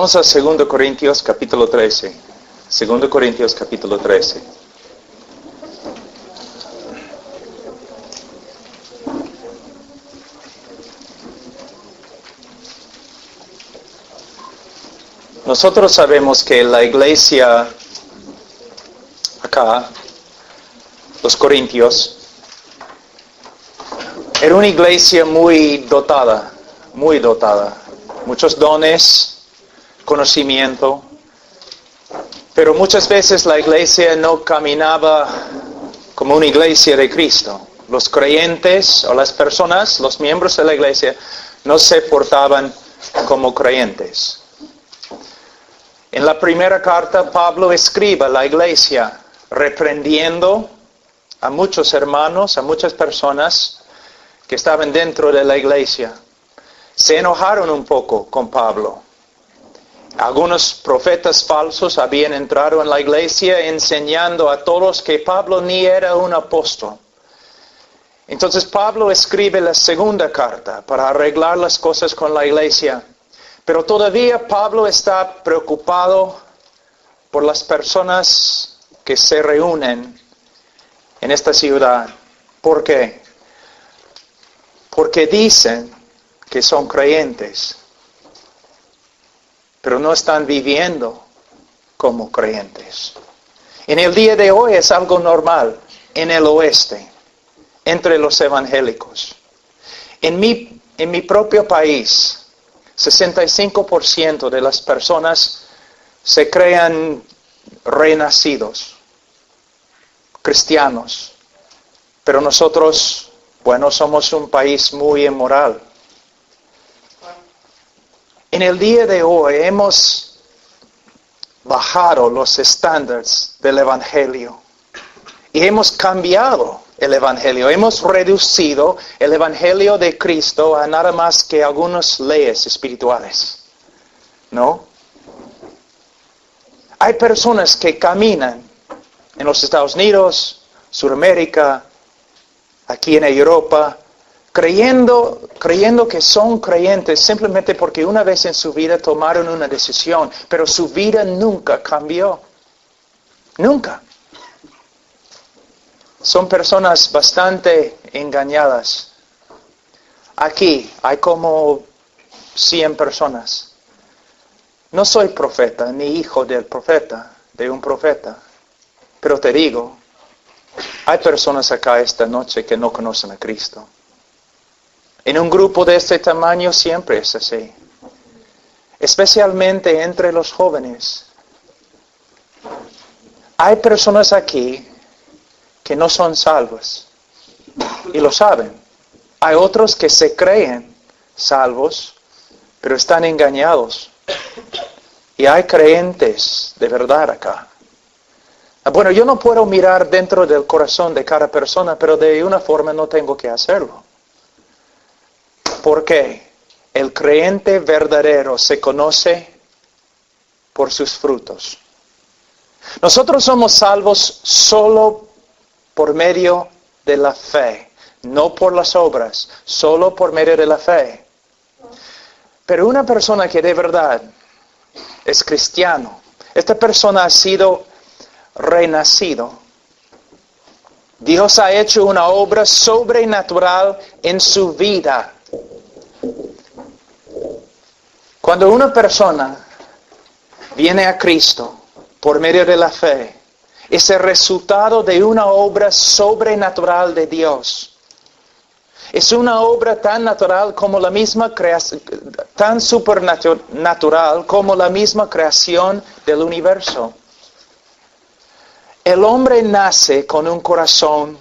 Vamos a 2 Corintios capítulo 13. 2 Corintios capítulo 13. Nosotros sabemos que la iglesia acá, los Corintios, era una iglesia muy dotada. Muchos dones, conocimiento, pero muchas veces la iglesia no caminaba como una iglesia de Cristo. Los creyentes o las personas, los miembros de la iglesia, no se portaban como creyentes. En la primera carta, Pablo escribe a la iglesia reprendiendo a muchos hermanos, a muchas personas que estaban dentro de la iglesia. Se enojaron un poco con Pablo. Algunos profetas falsos habían entrado en la iglesia enseñando a todos que Pablo ni era un apóstol. Entonces Pablo escribe la segunda carta para arreglar las cosas con la iglesia. Pero todavía Pablo está preocupado por las personas que se reúnen en esta ciudad. ¿Por qué? Porque dicen que son creyentes, pero no están viviendo como creyentes. En el día de hoy es algo normal en el oeste, entre los evangélicos. En mi propio país, 65% de las personas se crean renacidos, cristianos. Pero nosotros, somos un país muy inmoral. En el día de hoy hemos bajado los estándares del Evangelio y hemos cambiado el Evangelio. Hemos reducido el Evangelio de Cristo a nada más que algunas leyes espirituales. ¿No? Hay personas que caminan en los Estados Unidos, Sudamérica, aquí en Europa, creyendo que son creyentes simplemente porque una vez en su vida tomaron una decisión, pero su vida nunca cambió. Nunca. Son personas bastante engañadas. Aquí hay como 100 personas. No soy profeta, ni hijo del profeta, de un profeta. Pero te digo, hay personas acá esta noche que no conocen a Cristo. En un grupo de este tamaño siempre es así. Especialmente entre los jóvenes. Hay personas aquí que no son salvos. Y lo saben. Hay otros que se creen salvos, pero están engañados. Y hay creyentes de verdad acá. Bueno, yo no puedo mirar dentro del corazón de cada persona, pero de una forma no tengo que hacerlo. ¿Por qué? El creyente verdadero se conoce por sus frutos. Nosotros somos salvos solo por medio de la fe, no por las obras, solo por medio de la fe. Pero una persona que de verdad es cristiano, esta persona ha sido renacido. Dios ha hecho una obra sobrenatural en su vida. Cuando una persona viene a Cristo por medio de la fe, es el resultado de una obra sobrenatural de Dios. Es una obra tan natural como la misma creación, tan supernatural como la misma creación del universo. El hombre nace con un corazón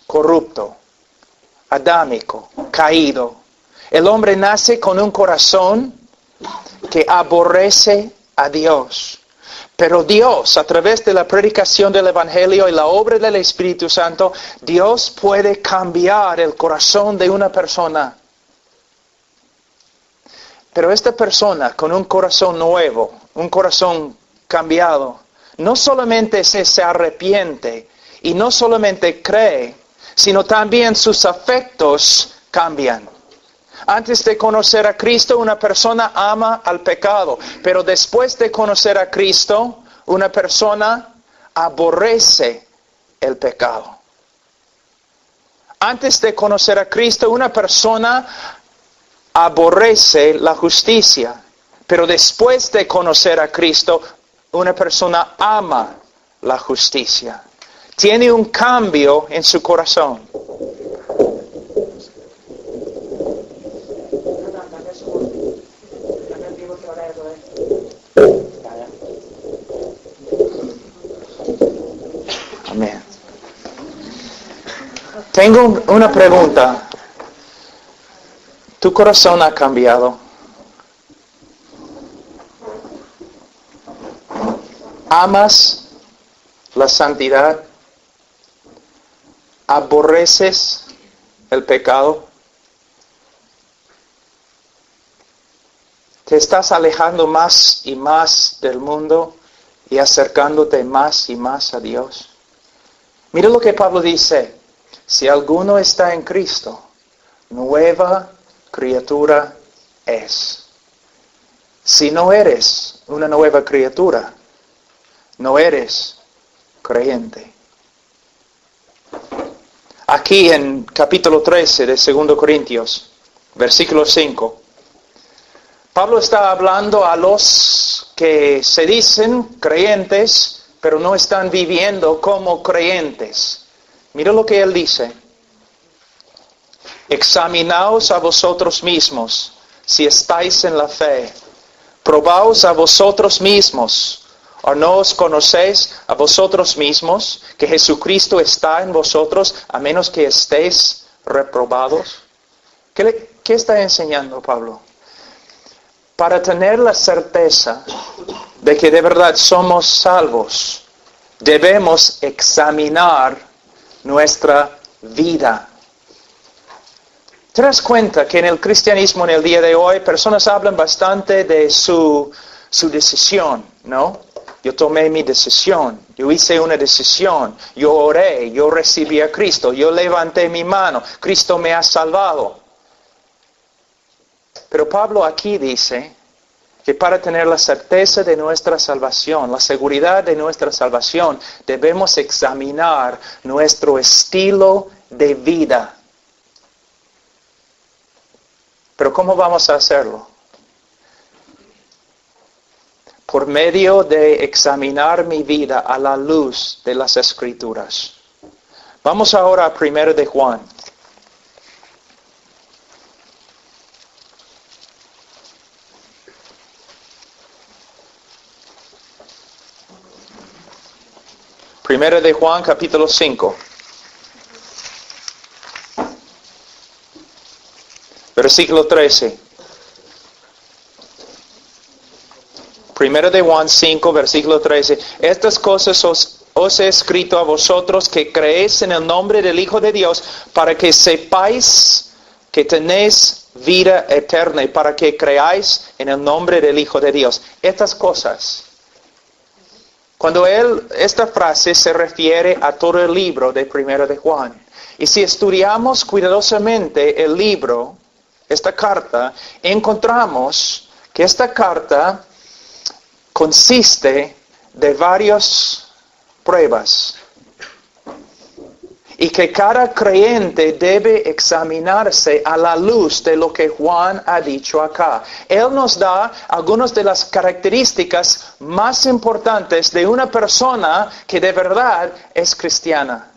corrupto, adámico, caído. El hombre nace con un corazón que aborrece a Dios. Pero Dios, a través de la predicación del Evangelio y la obra del Espíritu Santo, Dios puede cambiar el corazón de una persona. Pero esta persona con un corazón nuevo, un corazón cambiado, no solamente se arrepiente y no solamente cree, sino también sus afectos cambian. Antes de conocer a Cristo, una persona ama al pecado. Pero después de conocer a Cristo, una persona aborrece el pecado. Antes de conocer a Cristo, una persona aborrece la justicia. Pero después de conocer a Cristo, una persona ama la justicia. Tiene un cambio en su corazón. Amén. Tengo una pregunta. ¿Tu corazón ha cambiado? ¿Amas la santidad? ¿Aborreces el pecado? ¿Te estás alejando más y más del mundo y acercándote más y más a Dios? Mira lo que Pablo dice. Si alguno está en Cristo, nueva criatura es. Si no eres una nueva criatura, no eres creyente. Aquí en capítulo 13 de 2 Corintios, versículo 5, Pablo está hablando a los que se dicen creyentes, pero no están viviendo como creyentes. Mira lo que él dice. Examinaos a vosotros mismos, si estáis en la fe. Probaos a vosotros mismos. ¿O no os conocéis a vosotros mismos que Jesucristo está en vosotros, a menos que estéis reprobados? ¿Qué está enseñando Pablo? Para tener la certeza de que de verdad somos salvos, debemos examinar nuestra vida. ¿Te das cuenta que en el cristianismo en el día de hoy personas hablan bastante de su decisión, ¿no? Yo tomé mi decisión, yo hice una decisión, yo oré, yo recibí a Cristo, yo levanté mi mano, Cristo me ha salvado. Pero Pablo aquí dice que para tener la certeza de nuestra salvación, la seguridad de nuestra salvación, debemos examinar nuestro estilo de vida. Pero ¿cómo vamos a hacerlo? Por medio de examinar mi vida a la luz de las Escrituras. Vamos ahora a 1 de Juan. Primera de Juan, capítulo 5. Versículo 13. Primera de Juan 5, versículo 13. Estas cosas os he escrito a vosotros que creéis en el nombre del Hijo de Dios, para que sepáis que tenéis vida eterna y para que creáis en el nombre del Hijo de Dios. Estas cosas. Cuando esta frase se refiere a todo el libro de Primera de Juan. Y si estudiamos cuidadosamente el libro, esta carta, encontramos que esta carta consiste de varias pruebas. Y que cada creyente debe examinarse a la luz de lo que Juan ha dicho acá. Él nos da algunas de las características más importantes de una persona que de verdad es cristiana.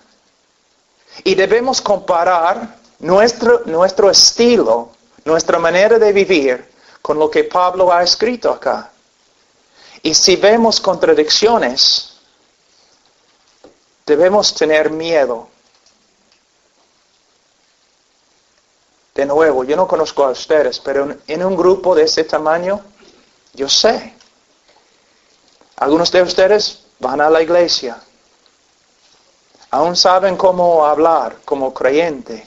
Y debemos comparar nuestro estilo, nuestra manera de vivir con lo que Pablo ha escrito acá. Y si vemos contradicciones, debemos tener miedo. De nuevo, yo no conozco a ustedes, pero en un grupo de ese tamaño, yo sé. Algunos de ustedes van a la iglesia. Aún saben cómo hablar como creyente.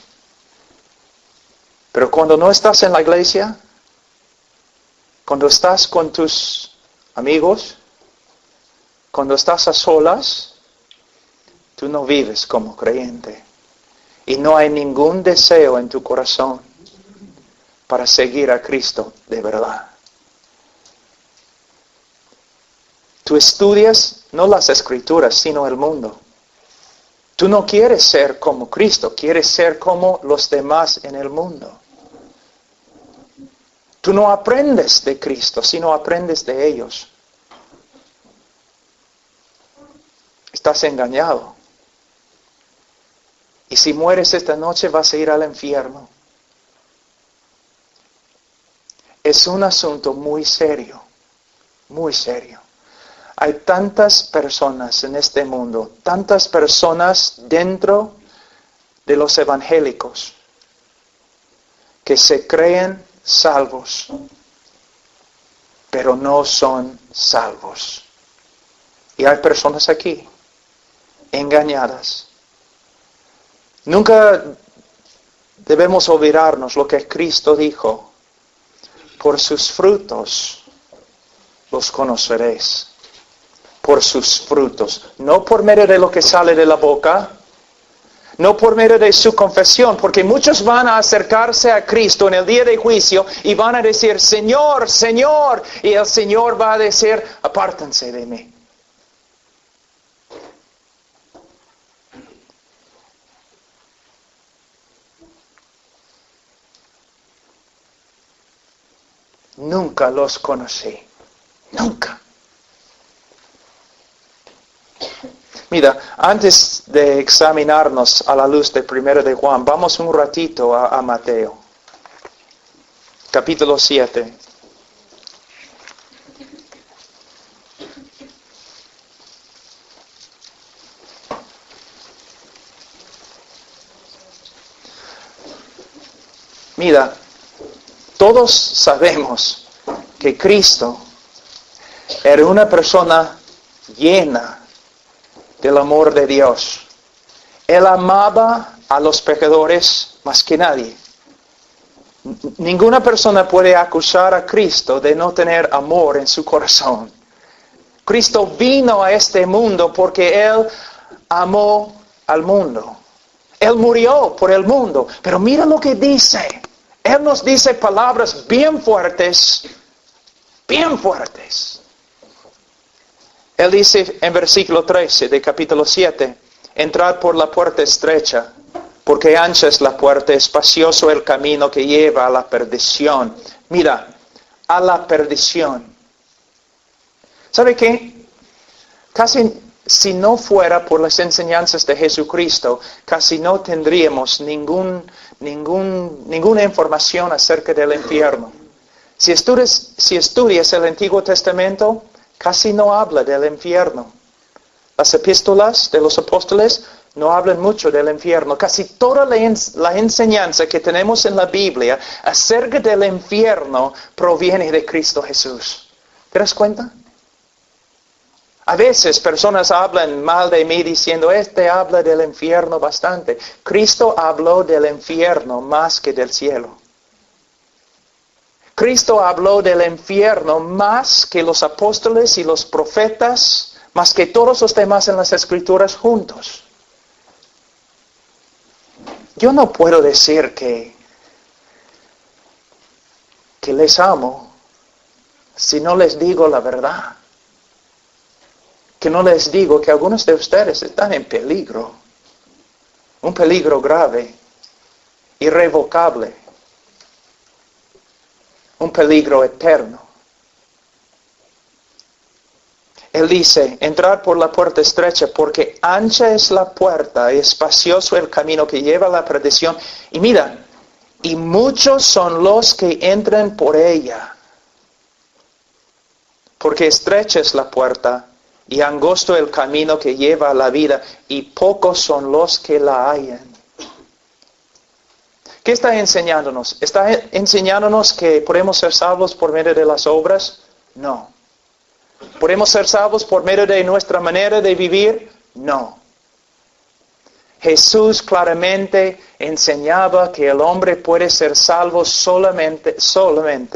Pero cuando no estás en la iglesia, cuando estás con tus amigos, cuando estás a solas, tú no vives como creyente. Y no hay ningún deseo en tu corazón para seguir a Cristo de verdad. Tú estudias no las Escrituras, sino el mundo. Tú no quieres ser como Cristo, quieres ser como los demás en el mundo. Tú no aprendes de Cristo, sino aprendes de ellos. Estás engañado. Y si mueres esta noche vas a ir al infierno. Es un asunto muy serio, muy serio. Hay tantas personas en este mundo, tantas personas dentro de los evangélicos que se creen salvos, pero no son salvos. Y hay personas aquí, engañadas. Nunca debemos olvidarnos lo que Cristo dijo. Por sus frutos los conoceréis. Por sus frutos. No por medio de lo que sale de la boca. No por medio de su confesión. Porque muchos van a acercarse a Cristo en el día de juicio y van a decir, Señor, Señor. Y el Señor va a decir, apártense de mí. Nunca los conocí. Nunca. Mira, antes de examinarnos a la luz de 1 de Juan, vamos un ratito a Mateo. Capítulo 7. Mira, todos sabemos que Cristo era una persona llena del amor de Dios. Él amaba a los pecadores más que nadie. Ninguna persona puede acusar a Cristo de no tener amor en su corazón. Cristo vino a este mundo porque Él amó al mundo. Él murió por el mundo. Pero mira lo que dice. Él nos dice palabras bien fuertes. Bien fuertes. Él dice en versículo 13 de capítulo 7, entrad por la puerta estrecha, porque ancha es la puerta, espacioso el camino que lleva a la perdición. Mira, a la perdición. ¿Sabe qué? Casi si no fuera por las enseñanzas de Jesucristo, casi no tendríamos ninguna información acerca del infierno. Si estudias el Antiguo Testamento, casi no habla del infierno. Las epístolas de los apóstoles no hablan mucho del infierno. Casi toda la enseñanza que tenemos en la Biblia acerca del infierno proviene de Cristo Jesús. ¿Te das cuenta? A veces personas hablan mal de mí diciendo, habla del infierno bastante. Cristo habló del infierno más que del cielo. Cristo habló del infierno más que los apóstoles y los profetas, más que todos los demás en las Escrituras juntos. Yo no puedo decir que les amo si no les digo la verdad. Que no les digo que algunos de ustedes están en peligro. Un peligro grave, irrevocable. Un peligro eterno. Él dice, entrar por la puerta estrecha, porque ancha es la puerta y espacioso el camino que lleva a la perdición. Y mira, y muchos son los que entran por ella. Porque estrecha es la puerta y angosto el camino que lleva a la vida, y pocos son los que la hallan. ¿Qué está enseñándonos? ¿Está enseñándonos que podemos ser salvos por medio de las obras? No. ¿Podemos ser salvos por medio de nuestra manera de vivir? No. Jesús claramente enseñaba que el hombre puede ser salvo solamente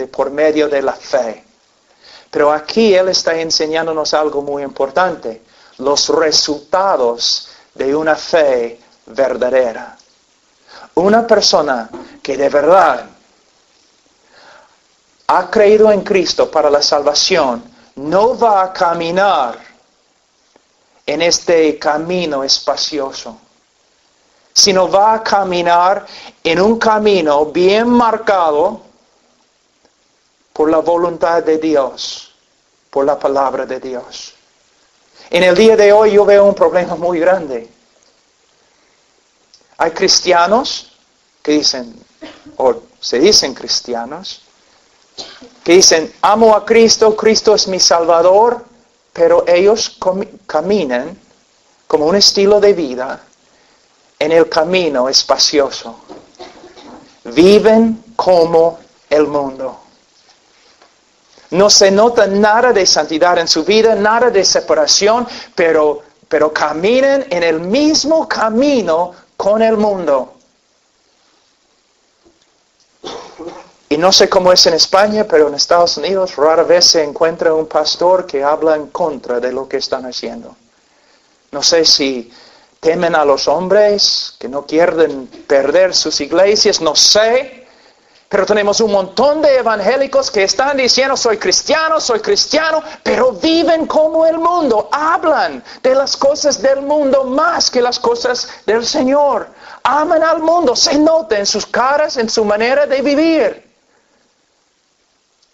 por medio de la fe. Pero aquí Él está enseñándonos algo muy importante. Los resultados de una fe verdadera. Una persona que de verdad ha creído en Cristo para la salvación, no va a caminar en este camino espacioso, sino va a caminar en un camino bien marcado por la voluntad de Dios, por la palabra de Dios. En el día de hoy yo veo un problema muy grande. Hay cristianos que dicen, o se dicen cristianos, que dicen, amo a Cristo, Cristo es mi Salvador, pero ellos caminan como un estilo de vida en el camino espacioso. Viven como el mundo. No se nota nada de santidad en su vida, nada de separación, pero caminan en el mismo camino con el mundo. Y no sé cómo es en España, pero en Estados Unidos rara vez se encuentra un pastor que habla en contra de lo que están haciendo. No sé si temen a los hombres, que no quieren perder sus iglesias, no sé. Pero tenemos un montón de evangélicos que están diciendo, soy cristiano, pero viven como el mundo. Hablan de las cosas del mundo más que las cosas del Señor. Aman al mundo, se nota en sus caras, en su manera de vivir.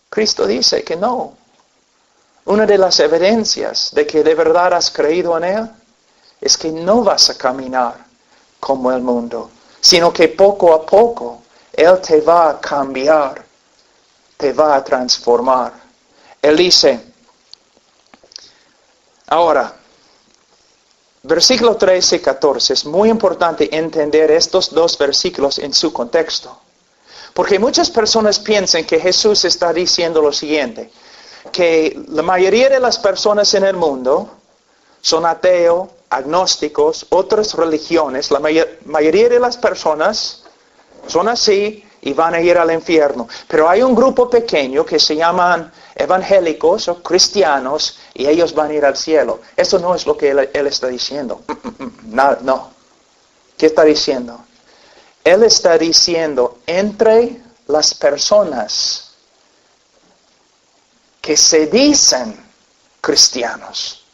Cristo dice que no. Una de las evidencias de que de verdad has creído en Él es que no vas a caminar como el mundo, sino que poco a poco Él te va a cambiar, te va a transformar. Él dice, ahora, versículo 13 y 14, es muy importante entender estos dos versículos en su contexto. Porque muchas personas piensan que Jesús está diciendo lo siguiente, que la mayoría de las personas en el mundo son ateos, agnósticos, otras religiones. La mayoría de las personas son así y van a ir al infierno. Pero hay un grupo pequeño que se llaman evangélicos o cristianos y ellos van a ir al cielo. Eso no es lo que él está diciendo. No. ¿Qué está diciendo? Él está diciendo, entre las personas que se dicen cristianos,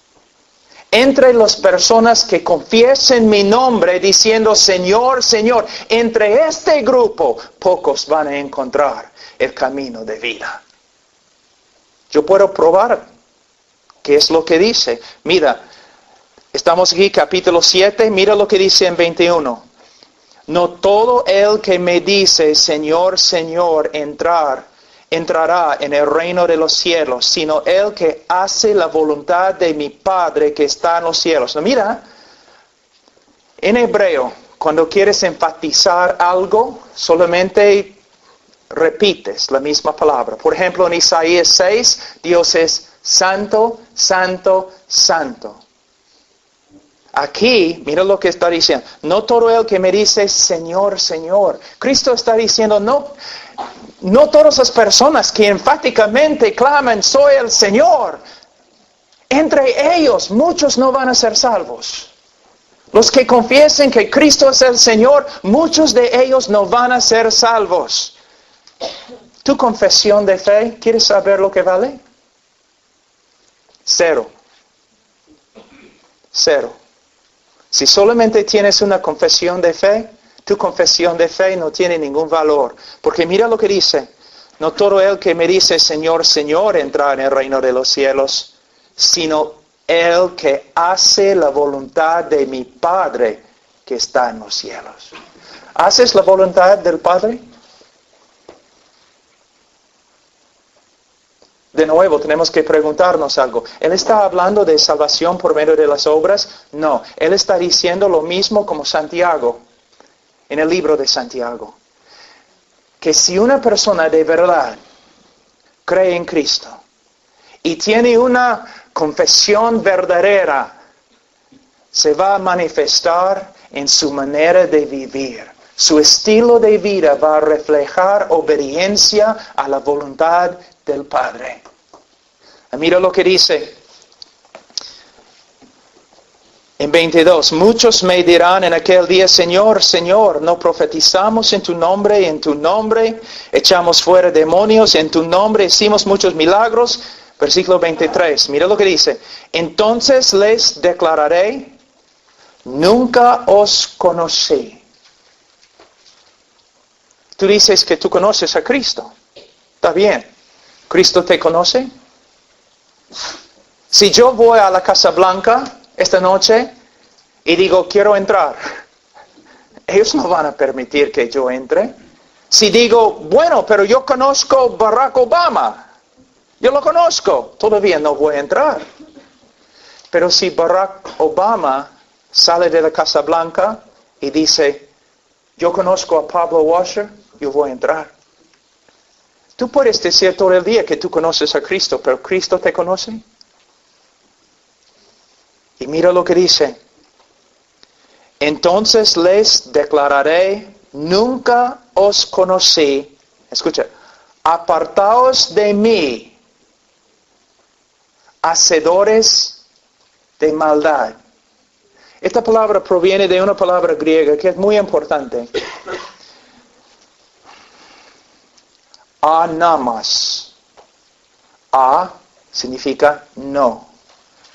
entre las personas que confiesen mi nombre diciendo, Señor, Señor, entre este grupo, pocos van a encontrar el camino de vida. Yo puedo probar qué es lo que dice. Mira, estamos aquí, capítulo 7, mira lo que dice en 21. No todo el que me dice, Señor, Señor, entrará en el reino de los cielos, sino el que hace la voluntad de mi Padre que está en los cielos. No, mira, en hebreo, cuando quieres enfatizar algo, solamente repites la misma palabra. Por ejemplo, en Isaías 6, Dios es santo, santo, santo. Aquí, mira lo que está diciendo. No todo el que me dice, Señor, Señor. Cristo está diciendo, no todas las personas que enfáticamente claman, soy el Señor. Entre ellos, muchos no van a ser salvos. Los que confiesen que Cristo es el Señor, muchos de ellos no van a ser salvos. ¿Tu confesión de fe, quieres saber lo que vale? 0. Si solamente tienes una confesión de fe, tu confesión de fe no tiene ningún valor. Porque mira lo que dice. No todo el que me dice Señor, Señor entra en el reino de los cielos, sino el que hace la voluntad de mi Padre que está en los cielos. ¿Haces la voluntad del Padre? De nuevo, tenemos que preguntarnos algo. ¿Él está hablando de salvación por medio de las obras? No. Él está diciendo lo mismo como Santiago, en el libro de Santiago. Que si una persona de verdad cree en Cristo y tiene una confesión verdadera, se va a manifestar en su manera de vivir. Su estilo de vida va a reflejar obediencia a la voluntad del Padre. Mira lo que dice En 22, muchos me dirán en aquel día, Señor, Señor, ¿no profetizamos en tu nombre y en tu nombre echamos fuera demonios, en tu nombre hicimos muchos milagros? Versículo 23, mira lo que dice. Entonces les declararé, nunca os conocí. Tú dices que tú conoces a Cristo. Está bien. ¿Cristo te conoce? Si yo voy a la Casa Blanca esta noche y digo, quiero entrar, ellos no van a permitir que yo entre. Si digo, bueno, pero yo conozco Barack Obama, yo lo conozco, todavía no voy a entrar. Pero si Barack Obama sale de la Casa Blanca y dice, yo conozco a Pablo Washer, yo voy a entrar. Tú puedes decir todo el día que tú conoces a Cristo, pero ¿Cristo te conoce? Y mira lo que dice. Entonces les declararé, nunca os conocí. Escucha, apartaos de mí, hacedores de maldad. Esta palabra proviene de una palabra griega que es muy importante. Anamas. A significa no.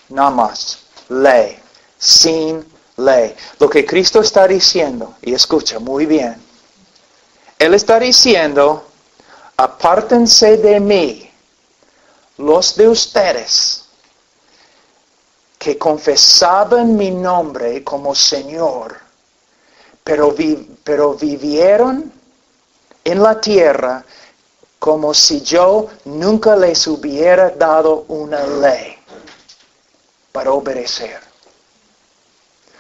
Namas. Ley. Sin ley. Lo que Cristo está diciendo, y escucha muy bien. Él está diciendo, apártense de mí, los de ustedes, que confesaban mi nombre como Señor, pero vivieron en la tierra como si yo nunca les hubiera dado una ley para obedecer.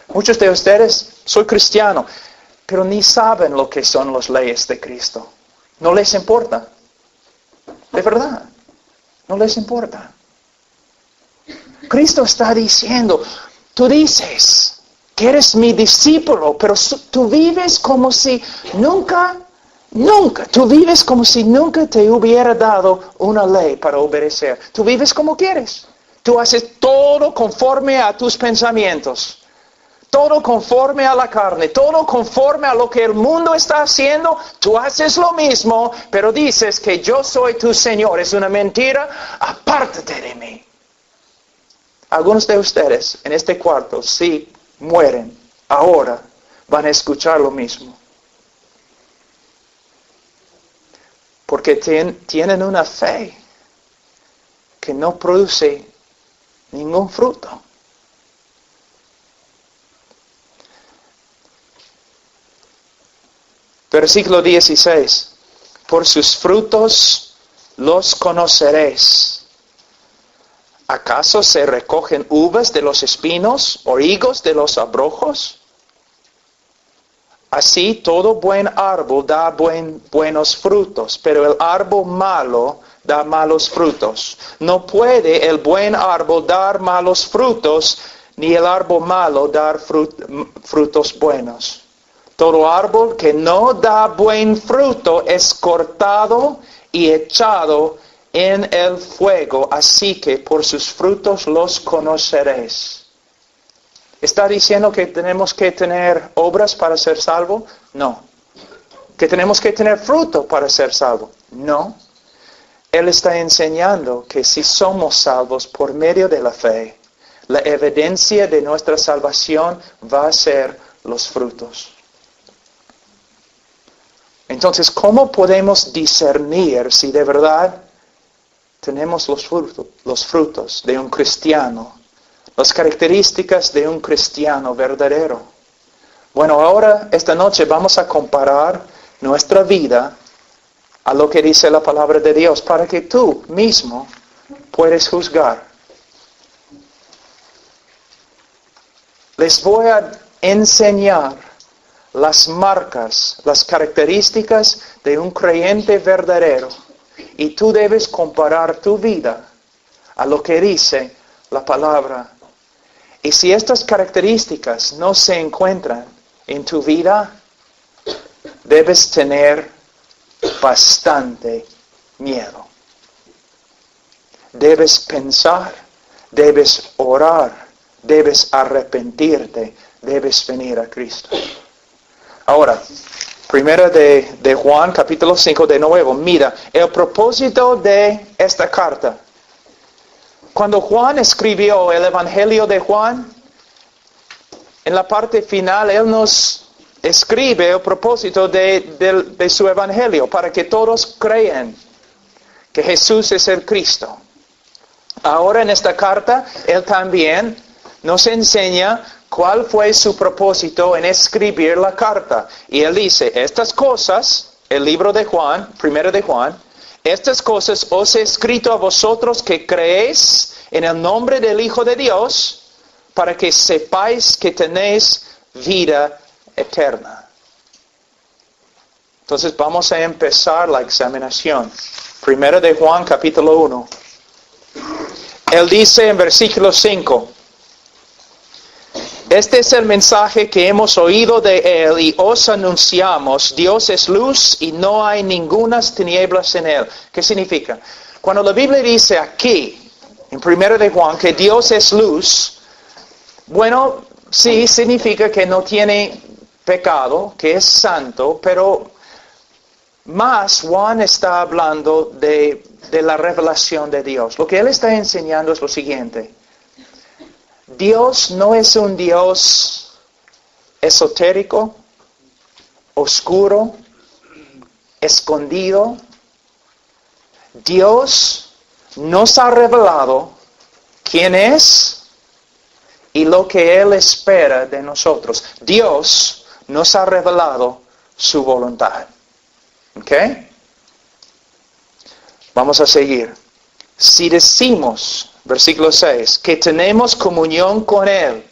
Muchos de ustedes, soy cristiano, pero ni saben lo que son las leyes de Cristo. No les importa. De verdad, no les importa. Cristo está diciendo, tú dices que eres mi discípulo, pero tú vives como si nunca te hubiera dado una ley para obedecer. Tú vives como quieres. Tú haces todo conforme a tus pensamientos. Todo conforme a la carne. Todo conforme a lo que el mundo está haciendo. Tú haces lo mismo, pero dices que yo soy tu Señor. Es una mentira. Apártate de mí. Algunos de ustedes en este cuarto, si mueren ahora, van a escuchar lo mismo. Porque tienen una fe que no produce ningún fruto. Versículo 16. Por sus frutos los conoceréis. ¿Acaso se recogen uvas de los espinos o higos de los abrojos? Así todo buen árbol da buenos frutos, pero el árbol malo da malos frutos. No puede el buen árbol dar malos frutos, ni el árbol malo dar frutos buenos. Todo árbol que no da buen fruto es cortado y echado en el fuego, así que por sus frutos los conoceréis. ¿Está diciendo que tenemos que tener obras para ser salvo? No. ¿Que tenemos que tener fruto para ser salvo? No. Él está enseñando que si somos salvos por medio de la fe, la evidencia de nuestra salvación va a ser los frutos. Entonces, ¿cómo podemos discernir si de verdad tenemos los frutos de un cristiano? Las características de un cristiano verdadero. Bueno, ahora, esta noche, vamos a comparar nuestra vida a lo que dice la palabra de Dios, para que tú mismo puedas juzgar. Les voy a enseñar las marcas, las características de un creyente verdadero. Y tú debes comparar tu vida a lo que dice la palabra. Y si estas características no se encuentran en tu vida, debes tener bastante miedo. Debes pensar, debes orar debes arrepentirte, debes venir a Cristo. Ahora, primera de Juan, capítulo 5 de nuevo. Mira, el propósito de esta carta. Cuando Juan escribió el Evangelio de Juan, en la parte final, él nos escribe el propósito de su Evangelio, para que todos crean que Jesús es el Cristo. Ahora en esta carta, él también nos enseña cuál fue su propósito en escribir la carta. Y él dice, estas cosas, el libro de Juan, primero de Juan, estas cosas os he escrito a vosotros que creéis en el nombre del Hijo de Dios, para que sepáis que tenéis vida eterna. Entonces vamos a empezar la examinación. Primero de Juan, capítulo 1. Él dice en versículo 5, este es el mensaje que hemos oído de Él y os anunciamos. Dios es luz y no hay ningunas tinieblas en Él. ¿Qué significa? Cuando la Biblia dice aquí, en 1 de Juan, que Dios es luz, bueno, sí significa que no tiene pecado, que es santo, pero más Juan está hablando de la revelación de Dios. Lo que él está enseñando es lo siguiente. Dios no es un Dios esotérico, oscuro, escondido. Dios nos ha revelado quién es y lo que Él espera de nosotros. Dios nos ha revelado su voluntad. ¿Ok? Vamos a seguir. Si decimos, versículo 6, que tenemos comunión con Él,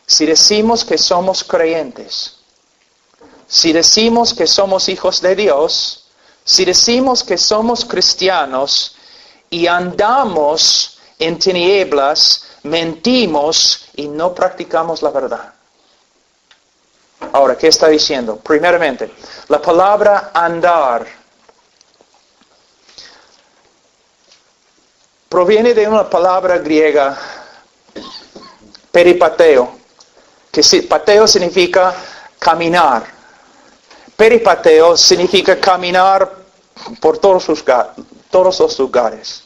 si decimos que somos creyentes, si decimos que somos hijos de Dios, si decimos que somos cristianos y andamos en tinieblas, mentimos y no practicamos la verdad. Ahora, ¿qué está diciendo? Primeramente, la palabra andar proviene de una palabra griega, peripateo, que pateo significa caminar. Peripateo significa caminar por todos los lugares.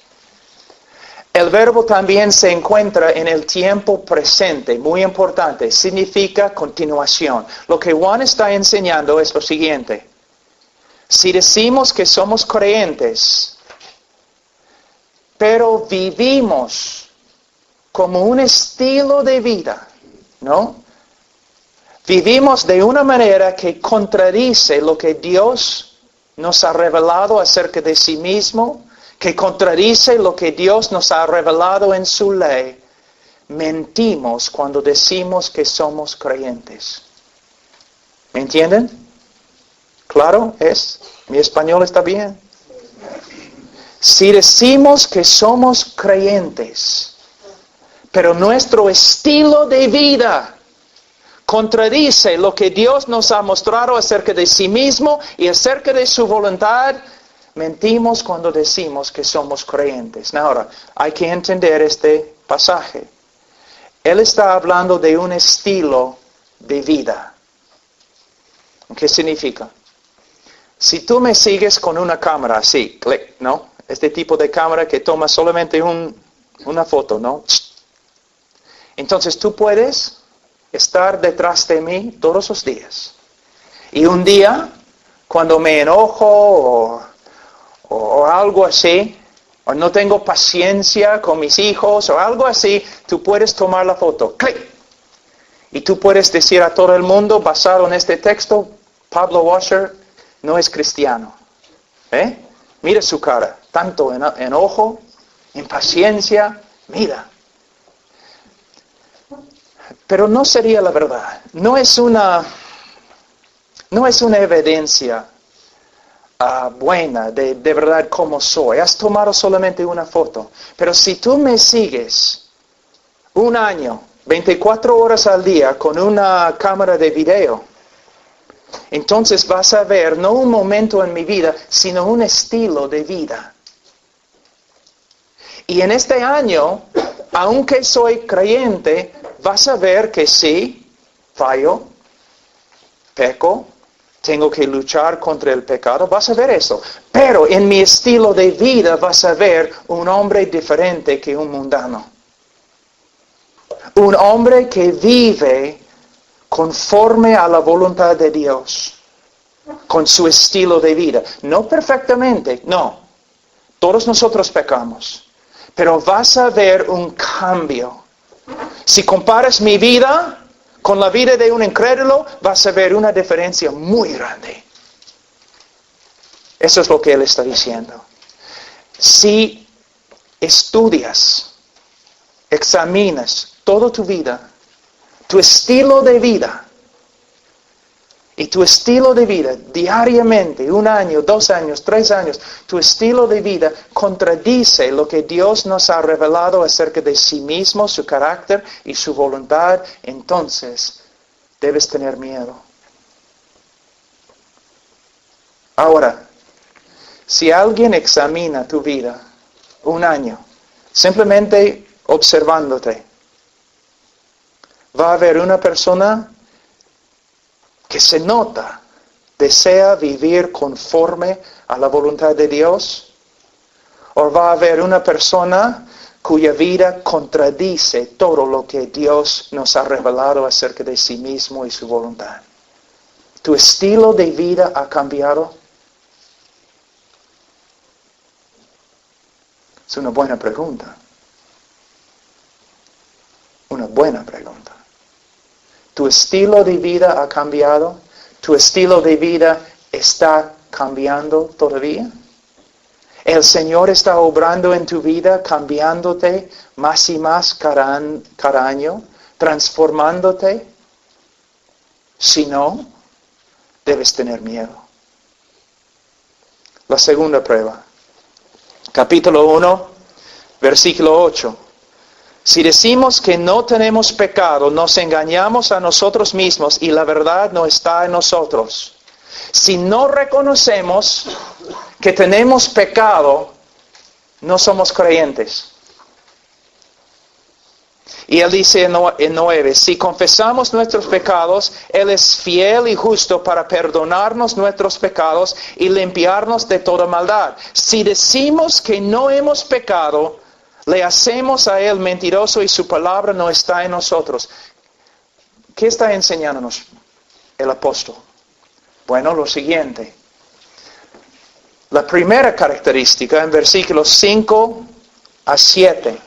El verbo también se encuentra en el tiempo presente, muy importante, significa continuación. Lo que Juan está enseñando es lo siguiente. Si decimos que somos creyentes, pero vivimos como un estilo de vida, ¿no? Vivimos de una manera que contradice lo que Dios nos ha revelado acerca de sí mismo, que contradice lo que Dios nos ha revelado en su ley. Mentimos cuando decimos que somos creyentes. ¿Me entienden? ¿Claro? ¿Mi español está bien? Si decimos que somos creyentes, pero nuestro estilo de vida contradice lo que Dios nos ha mostrado acerca de sí mismo y acerca de su voluntad, mentimos cuando decimos que somos creyentes. Ahora, hay que entender este pasaje. Él está hablando de un estilo de vida. ¿Qué significa? Si tú me sigues con una cámara así, clic, ¿no? Este tipo de cámara que toma solamente una foto, ¿no? Entonces tú puedes estar detrás de mí todos los días. Y un día, cuando me enojo o algo así, o no tengo paciencia con mis hijos o algo así, tú puedes tomar la foto, clic. Y tú puedes decir a todo el mundo, basado en este texto, Pablo Washer no es cristiano. Mira su cara, tanto enojo, impaciencia, mira. Pero no sería la verdad. No es una evidencia buena de verdad cómo soy. Has tomado solamente una foto. Pero si tú me sigues un año, 24 horas al día con una cámara de video, entonces vas a ver no un momento en mi vida, sino un estilo de vida. Y en este año aunque soy creyente, vas a ver que sí, fallo, peco, tengo que luchar contra el pecado, vas a ver eso. Pero en mi estilo de vida vas a ver un hombre diferente que un mundano. Un hombre que vive conforme a la voluntad de Dios, con su estilo de vida. No perfectamente, no. Todos nosotros pecamos. Pero vas a ver un cambio. Si comparas mi vida con la vida de un incrédulo, vas a ver una diferencia muy grande. Eso es lo que él está diciendo. Si estudias, examinas toda tu vida, tu estilo de vida, y tu estilo de vida diariamente, 1 año, 2 años, 3 años, tu estilo de vida contradice lo que Dios nos ha revelado acerca de sí mismo, su carácter y su voluntad, entonces debes tener miedo. Ahora, si alguien examina tu vida 1 año, simplemente observándote, va a haber una persona que se nota, desea vivir conforme a la voluntad de Dios, o va a haber una persona cuya vida contradice todo lo que Dios nos ha revelado acerca de sí mismo y su voluntad. ¿Tu estilo de vida ha cambiado? Es una buena pregunta. Una buena pregunta. ¿Tu estilo de vida ha cambiado? ¿Tu estilo de vida está cambiando todavía? ¿El Señor está obrando en tu vida, cambiándote más y más cada año, transformándote? Si no, debes tener miedo. La segunda prueba. Capítulo 1, versículo 8. Si decimos que no tenemos pecado, nos engañamos a nosotros mismos y la verdad no está en nosotros. Si no reconocemos que tenemos pecado, no somos creyentes. Y él dice en 9, si confesamos nuestros pecados, Él es fiel y justo para perdonarnos nuestros pecados y limpiarnos de toda maldad. Si decimos que no hemos pecado, le hacemos a Él mentiroso y su palabra no está en nosotros. ¿Qué está enseñándonos el apóstol? Bueno, lo siguiente. La primera característica en versículos 5 a 7.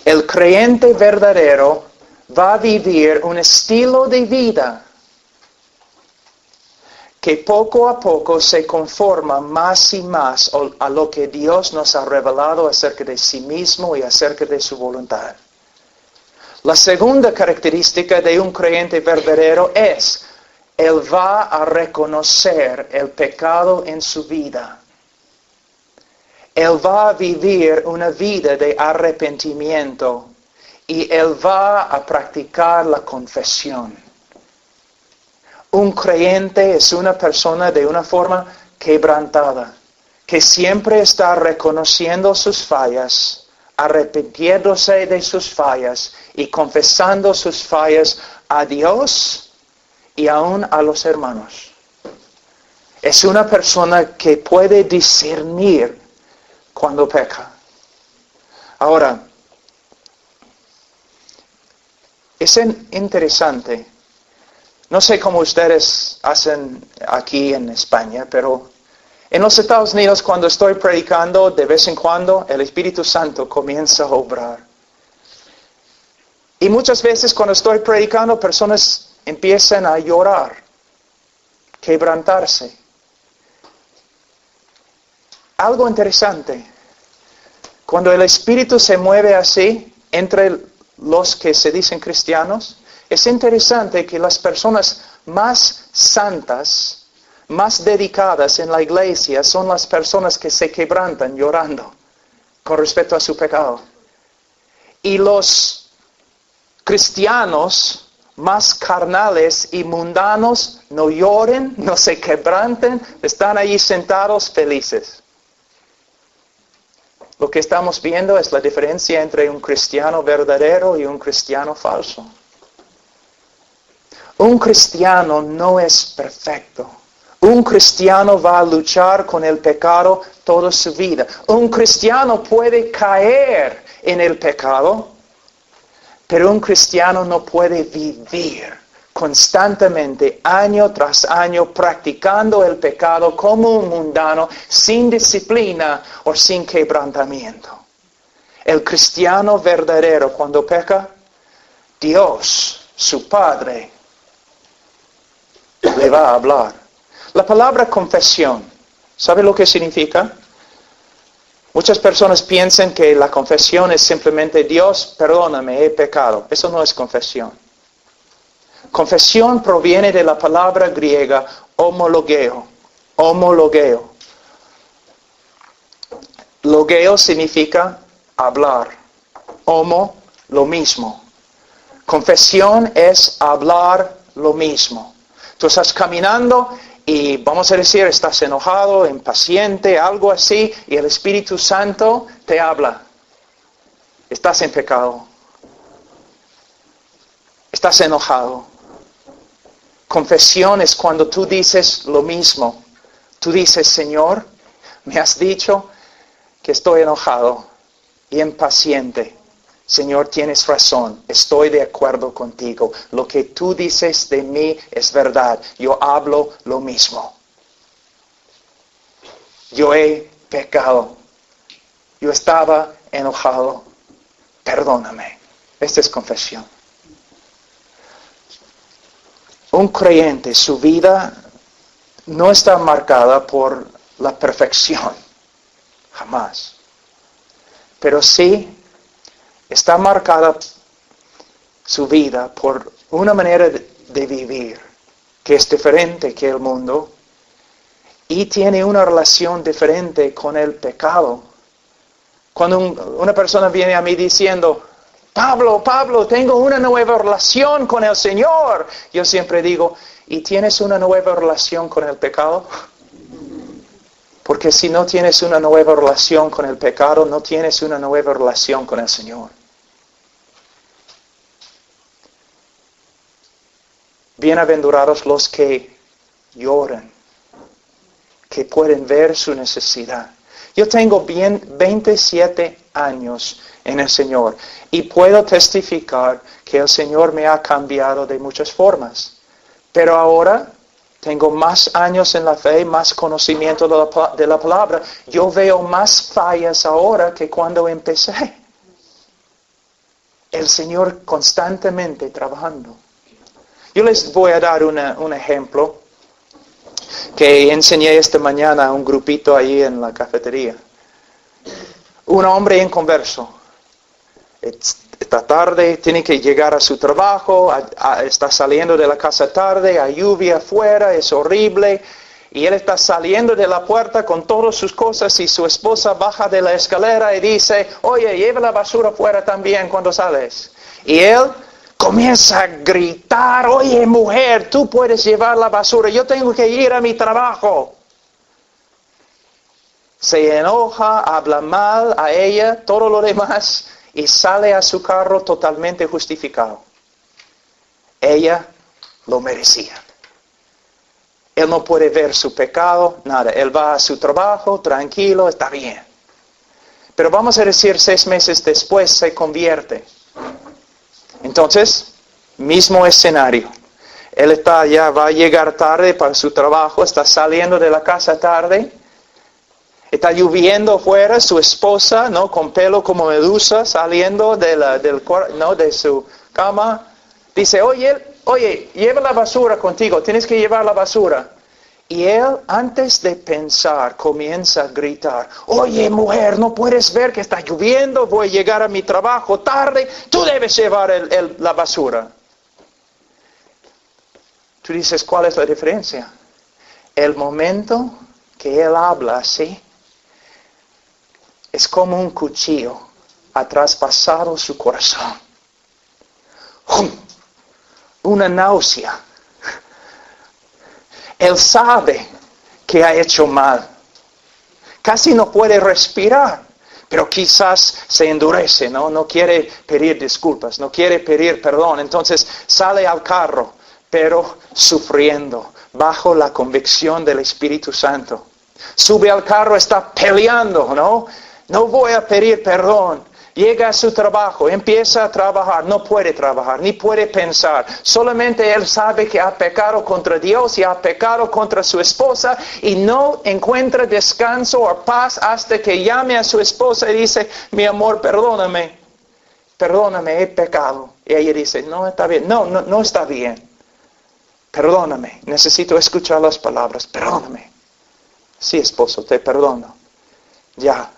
El creyente verdadero va a vivir un estilo de vida que poco a poco se conforma más y más a lo que Dios nos ha revelado acerca de sí mismo y acerca de su voluntad. La segunda característica de un creyente verdadero es, él va a reconocer el pecado en su vida. Él va a vivir una vida de arrepentimiento y él va a practicar la confesión. Un creyente es una persona de una forma quebrantada, que siempre está reconociendo sus fallas, arrepintiéndose de sus fallas y confesando sus fallas a Dios y aún a los hermanos. Es una persona que puede discernir cuando peca. Ahora, es interesante. No sé cómo ustedes hacen aquí en España, pero en los Estados Unidos cuando estoy predicando, de vez en cuando el Espíritu Santo comienza a obrar. Y muchas veces cuando estoy predicando, personas empiezan a llorar, quebrantarse. Algo interesante. Cuando el Espíritu se mueve así, entre los que se dicen cristianos, es interesante que las personas más santas, más dedicadas en la iglesia, son las personas que se quebrantan llorando con respecto a su pecado. Y los cristianos más carnales y mundanos no lloren, no se quebranten, están allí sentados felices. Lo que estamos viendo es la diferencia entre un cristiano verdadero y un cristiano falso. Un cristiano no es perfecto. Un cristiano va a luchar con el pecado toda su vida. Un cristiano puede caer en el pecado, pero un cristiano no puede vivir constantemente, año tras año, practicando el pecado como un mundano, sin disciplina o sin quebrantamiento. El cristiano verdadero, cuando peca, Dios, su Padre, le va a hablar. La palabra confesión, ¿sabe lo que significa? Muchas personas piensan que la confesión es simplemente Dios, perdóname, he pecado. Eso no es confesión. Confesión proviene de la palabra griega homologeo. Homologeo. Logeo significa hablar. Homo, lo mismo. Confesión es hablar lo mismo. Tú estás caminando y vamos a decir, estás enojado, impaciente, algo así, y el Espíritu Santo te habla. Estás en pecado. Estás enojado. Confesión es cuando tú dices lo mismo. Tú dices, Señor, me has dicho que estoy enojado y impaciente. Señor, tienes razón, estoy de acuerdo contigo. Lo que tú dices de mí es verdad. Yo hablo lo mismo. Yo he pecado. Yo estaba enojado. Perdóname. Esta es confesión. Un creyente, su vida no está marcada por la perfección. Jamás. Pero sí está marcada su vida por una manera de vivir que es diferente que el mundo y tiene una relación diferente con el pecado. Cuando una persona viene a mí diciendo, Pablo, tengo una nueva relación con el Señor, yo siempre digo, ¿y tienes una nueva relación con el pecado? Porque si no tienes una nueva relación con el pecado, no tienes una nueva relación con el Señor. Bienaventurados los que lloran, que pueden ver su necesidad. Yo tengo 27 años en el Señor y puedo testificar que el Señor me ha cambiado de muchas formas. Pero ahora tengo más años en la fe, más conocimiento de la palabra. Yo veo más fallas ahora que cuando empecé. El Señor constantemente trabajando. Yo les voy a dar un ejemplo que enseñé esta mañana a un grupito ahí en la cafetería. Un hombre inconverso. Esta tarde tiene que llegar a su trabajo, está saliendo de la casa tarde, hay lluvia afuera, es horrible. Y él está saliendo de la puerta con todas sus cosas y su esposa baja de la escalera y dice, oye, lleva la basura afuera también cuando sales. Y él comienza a gritar, oye mujer, tú puedes llevar la basura, yo tengo que ir a mi trabajo. Se enoja, habla mal a ella, todo lo demás, y sale a su carro totalmente justificado. Ella lo merecía. Él no puede ver su pecado, nada. Él va a su trabajo, tranquilo, está bien. Pero vamos a decir 6 meses después se convierte. Entonces, mismo escenario. Él va a llegar tarde para su trabajo, está saliendo de la casa tarde. Está lloviendo afuera, su esposa, ¿no? Con pelo como medusa, saliendo de su cama. Dice, oye, lleva la basura contigo, tienes que llevar la basura. Y él, antes de pensar, comienza a gritar, oye mujer, no puedes ver que está lloviendo, voy a llegar a mi trabajo tarde, tú debes llevar la basura. Tú dices, ¿cuál es la diferencia? El momento que él habla así, es como un cuchillo ha traspasado su corazón. Una náusea. Él sabe que ha hecho mal. Casi no puede respirar. pero quizás se endurece, ¿no? No quiere pedir disculpas, no quiere pedir perdón. Entonces sale al carro, pero sufriendo, bajo la convicción del Espíritu Santo. Sube al carro, está peleando, ¿no? No voy a pedir perdón. Llega a su trabajo, empieza a trabajar, no puede trabajar, ni puede pensar. Solamente él sabe que ha pecado contra Dios y ha pecado contra su esposa y no encuentra descanso o paz hasta que llame a su esposa y dice, mi amor, perdóname, he pecado. Y ella dice, no está bien, no está bien. Perdóname, necesito escuchar las palabras, perdóname. Sí, esposo, te perdono. Ya.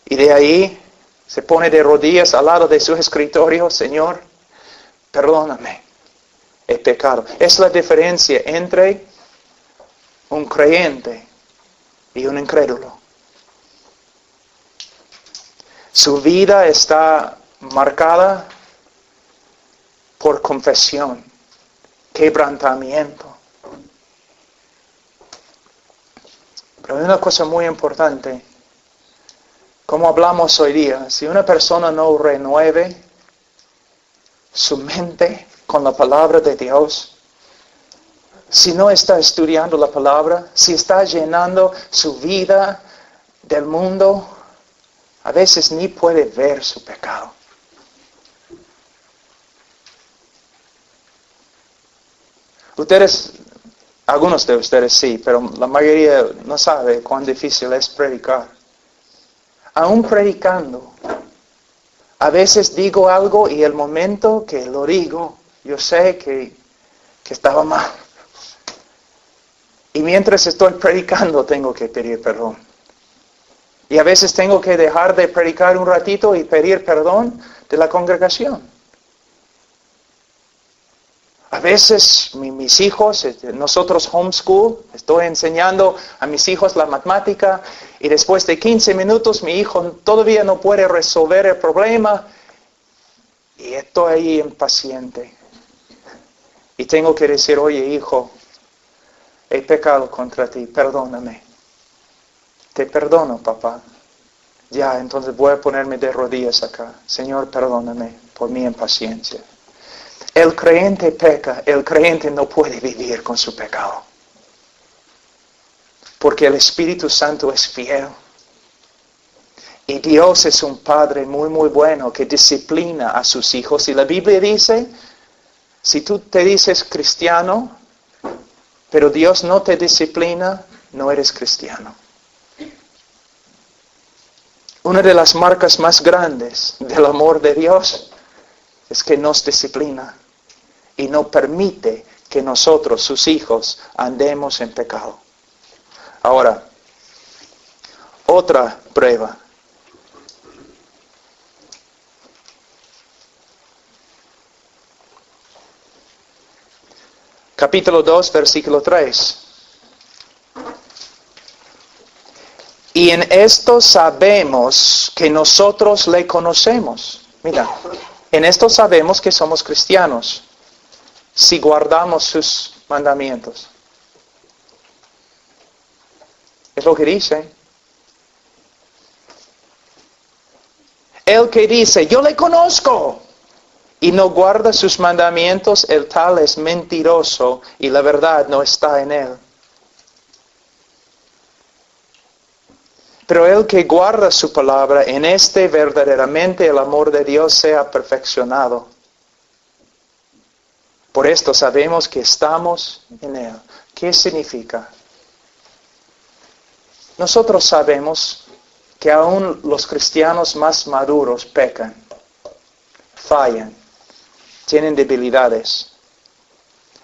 Y de ahí se pone de rodillas al lado de su escritorio, Señor, perdóname, he pecado. Es la diferencia entre un creyente y un incrédulo. Su vida está marcada por confesión, quebrantamiento. Pero hay una cosa muy importante. Como hablamos hoy día, si una persona no renueve su mente con la palabra de Dios, si no está estudiando la palabra, si está llenando su vida del mundo, a veces ni puede ver su pecado. Algunos de ustedes sí, pero la mayoría no sabe cuán difícil es predicar. Aún predicando, a veces digo algo y el momento que lo digo, yo sé que estaba mal. Y mientras estoy predicando tengo que pedir perdón. Y a veces tengo que dejar de predicar un ratito y pedir perdón de la congregación. A veces mis hijos, nosotros homeschool, estoy enseñando a mis hijos la matemática y después de 15 minutos mi hijo todavía no puede resolver el problema y estoy ahí impaciente. Y tengo que decir, oye hijo, he pecado contra ti, perdóname. Te perdono, papá. Ya, entonces voy a ponerme de rodillas acá. Señor, perdóname por mi impaciencia. El creyente peca, el creyente no puede vivir con su pecado. Porque el Espíritu Santo es fiel. Y Dios es un Padre muy, muy bueno que disciplina a sus hijos. Y la Biblia dice, si tú te dices cristiano, pero Dios no te disciplina, no eres cristiano. Una de las marcas más grandes del amor de Dios es que nos disciplina y no permite que nosotros, sus hijos, andemos en pecado. Ahora, otra prueba. Capítulo 2, versículo 3. Y en esto sabemos que nosotros le conocemos. Mira, en esto sabemos que somos cristianos, si guardamos sus mandamientos. Es lo que dice. El que dice, yo le conozco, y no guarda sus mandamientos, el tal es mentiroso, y la verdad no está en él. Pero el que guarda su palabra, en este verdaderamente el amor de Dios sea perfeccionado. Por esto sabemos que estamos en Él. ¿Qué significa? Nosotros sabemos que aún los cristianos más maduros pecan, fallan, tienen debilidades.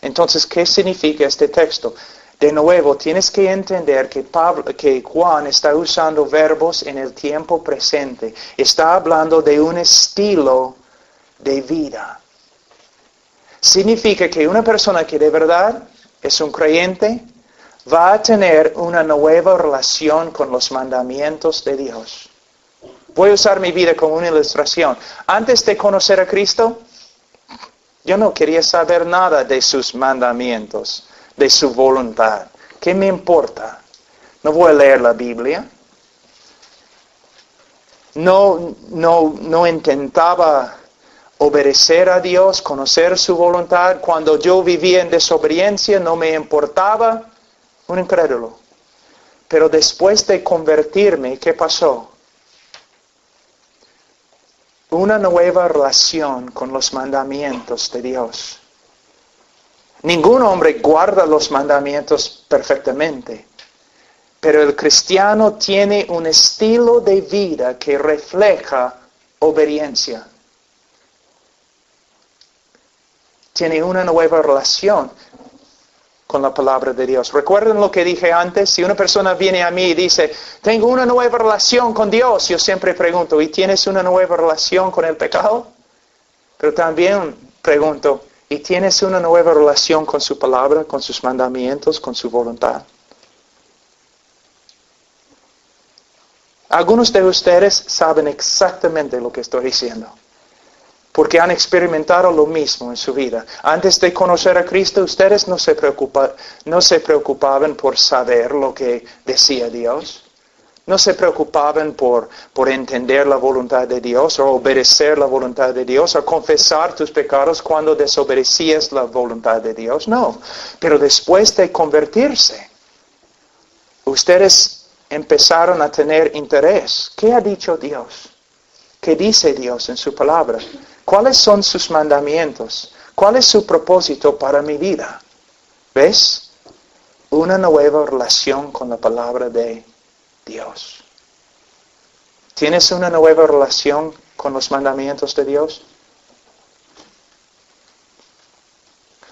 Entonces, ¿qué significa este texto? De nuevo, tienes que entender que Juan está usando verbos en el tiempo presente. Está hablando de un estilo de vida. Significa que una persona que de verdad es un creyente va a tener una nueva relación con los mandamientos de Dios. Voy a usar mi vida como una ilustración. Antes de conocer a Cristo, yo no quería saber nada de sus mandamientos, de su voluntad. ¿Qué me importa? No voy a leer la Biblia. no intentaba obedecer a Dios, conocer su voluntad. Cuando yo vivía en desobediencia no me importaba. Un incrédulo. Pero después de convertirme, ¿qué pasó? Una nueva relación con los mandamientos de Dios. Ningún hombre guarda los mandamientos perfectamente, pero el cristiano tiene un estilo de vida que refleja obediencia. Tiene una nueva relación con la palabra de Dios. ¿Recuerdan lo que dije antes? Si una persona viene a mí y dice, tengo una nueva relación con Dios, yo siempre pregunto, ¿y tienes una nueva relación con el pecado? Pero también pregunto, ¿y tienes una nueva relación con su palabra, con sus mandamientos, con su voluntad? Algunos de ustedes saben exactamente lo que estoy diciendo, porque han experimentado lo mismo en su vida. Antes de conocer a Cristo, ustedes no se preocupaban por saber lo que decía Dios. No se preocupaban por entender la voluntad de Dios o obedecer la voluntad de Dios o confesar tus pecados cuando desobedecías la voluntad de Dios. No, pero después de convertirse, ustedes empezaron a tener interés. ¿Qué ha dicho Dios? ¿Qué dice Dios en su palabra? ¿Cuáles son sus mandamientos? ¿Cuál es su propósito para mi vida? ¿Ves? Una nueva relación con la palabra de Dios. ¿Tienes una nueva relación con los mandamientos de Dios?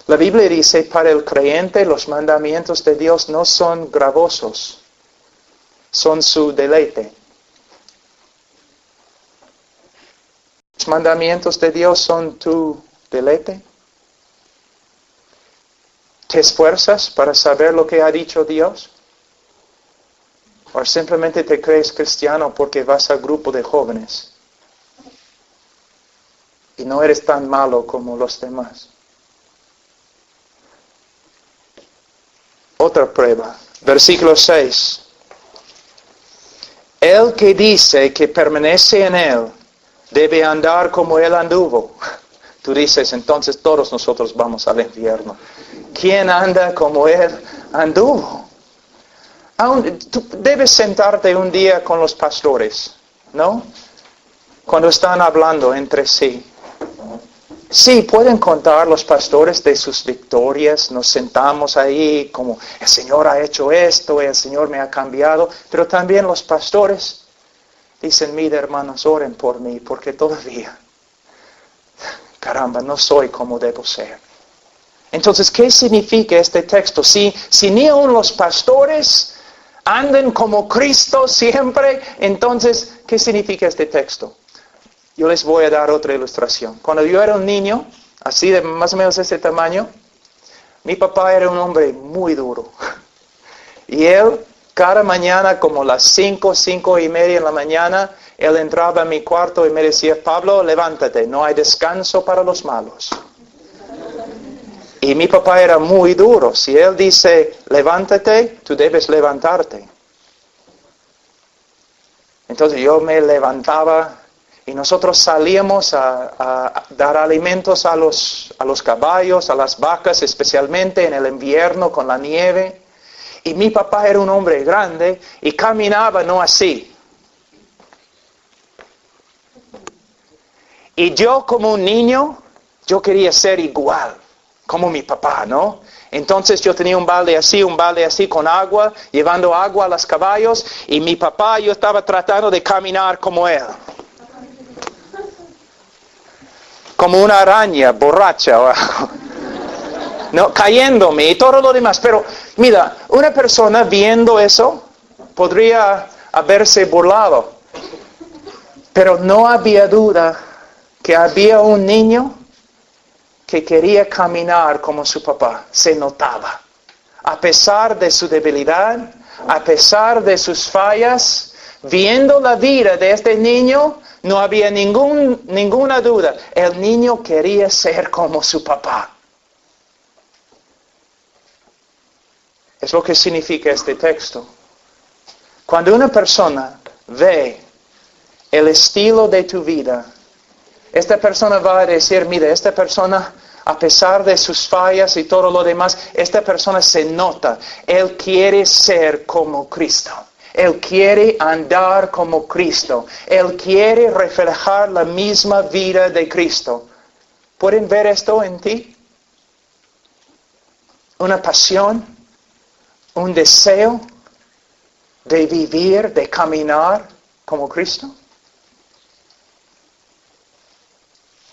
La Biblia dice, para el creyente los mandamientos de Dios no son gravosos, son su deleite. ¿Los mandamientos de Dios son tu deleite? ¿Te esfuerzas para saber lo que ha dicho Dios? ¿O simplemente te crees cristiano porque vas al grupo de jóvenes? Y no eres tan malo como los demás. Otra prueba. Versículo 6. El que dice que permanece en Él, debe andar como Él anduvo. Tú dices, entonces todos nosotros vamos al infierno. ¿Quién anda como Él anduvo? Tú debes sentarte un día con los pastores, ¿no? Cuando están hablando entre sí. Sí, pueden contar los pastores de sus victorias. Nos sentamos ahí como el Señor ha hecho esto, el Señor me ha cambiado. Pero también los pastores dicen, mira hermanos, oren por mí, porque todavía, caramba, no soy como debo ser. Entonces, ¿qué significa este texto? Si ni aun los pastores andan como Cristo siempre, entonces, ¿qué significa este texto? Yo les voy a dar otra ilustración. Cuando yo era un niño, así de más o menos ese tamaño, mi papá era un hombre muy duro. Y él, cada mañana, como las 5:30 en la mañana, él entraba a mi cuarto y me decía, Pablo, levántate, no hay descanso para los malos. Y mi papá era muy duro. Si él dice, levántate, tú debes levantarte. Entonces yo me levantaba y nosotros salíamos a dar alimentos a los caballos, a las vacas, especialmente en el invierno con la nieve. Y mi papá era un hombre grande y caminaba no así. Y yo como un niño, yo quería ser igual, como mi papá, ¿no? Entonces yo tenía un balde así con agua, llevando agua a los caballos, y mi papá, yo estaba tratando de caminar como él. Como una araña borracha o algo. No, cayéndome y todo lo demás. Pero mira, una persona viendo eso podría haberse burlado. Pero no había duda que había un niño que quería caminar como su papá. Se notaba. A pesar de su debilidad, a pesar de sus fallas, viendo la vida de este niño, no había ninguna duda. El niño quería ser como su papá. Es lo que significa este texto. Cuando una persona ve el estilo de tu vida. Esta persona va a decir, mira, esta persona, a pesar de sus fallas y todo lo demás, esta persona se nota. Él quiere ser como Cristo. Él quiere andar como Cristo. Él quiere reflejar la misma vida de Cristo. ¿Pueden ver esto en ti? Una pasión, un deseo de vivir, de caminar como Cristo.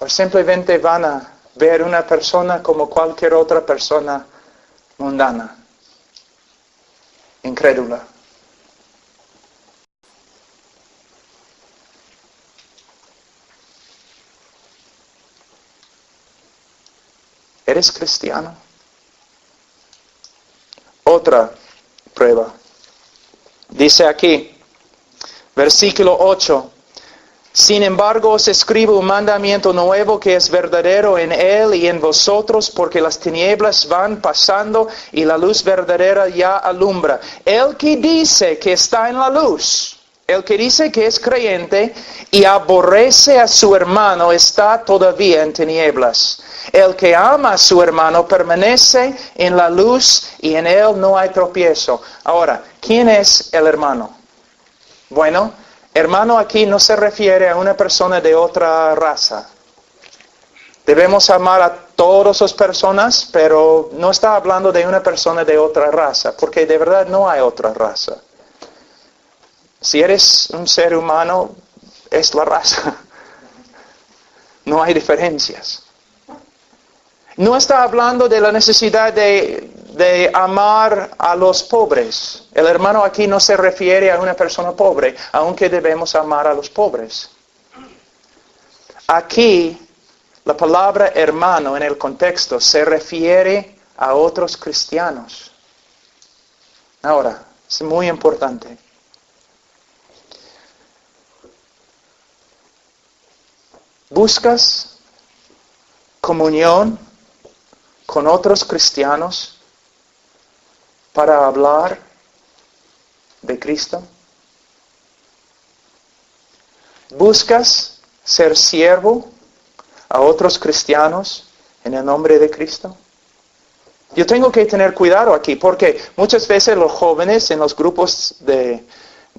O simplemente van a ver una persona como cualquier otra persona mundana, incrédula. ¿Eres cristiano? Otra prueba. Dice aquí, versículo 8. Sin embargo, os escribo un mandamiento nuevo que es verdadero en él y en vosotros, porque las tinieblas van pasando y la luz verdadera ya alumbra. El que dice que está en la luz, el que dice que es creyente y aborrece a su hermano, está todavía en tinieblas. El que ama a su hermano permanece en la luz y en él no hay tropiezo. Ahora, ¿quién es el hermano? Bueno, hermano aquí no se refiere a una persona de otra raza. Debemos amar a todas las personas, pero no está hablando de una persona de otra raza, porque de verdad no hay otra raza. Si eres un ser humano, es la raza. No hay diferencias. No está hablando de la necesidad de amar a los pobres. El hermano aquí no se refiere a una persona pobre, aunque debemos amar a los pobres. Aquí, la palabra hermano en el contexto se refiere a otros cristianos. Ahora, es muy importante. ¿Buscas comunión con otros cristianos para hablar de Cristo? ¿Buscas ser siervo a otros cristianos en el nombre de Cristo? Yo tengo que tener cuidado aquí porque muchas veces los jóvenes en los grupos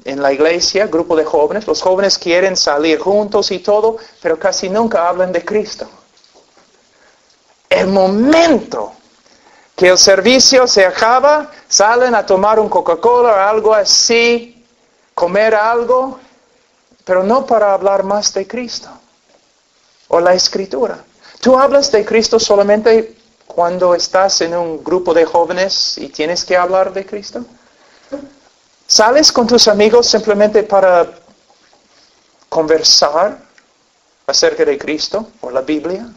en la iglesia, grupo de jóvenes, los jóvenes quieren salir juntos y todo, pero casi nunca hablan de Cristo. El momento que el servicio se acaba, salen a tomar un Coca-Cola o algo así, comer algo, pero no para hablar más de Cristo o la Escritura. ¿Tú hablas de Cristo solamente cuando estás en un grupo de jóvenes y tienes que hablar de Cristo? ¿Sales con tus amigos simplemente para conversar acerca de Cristo o la Biblia?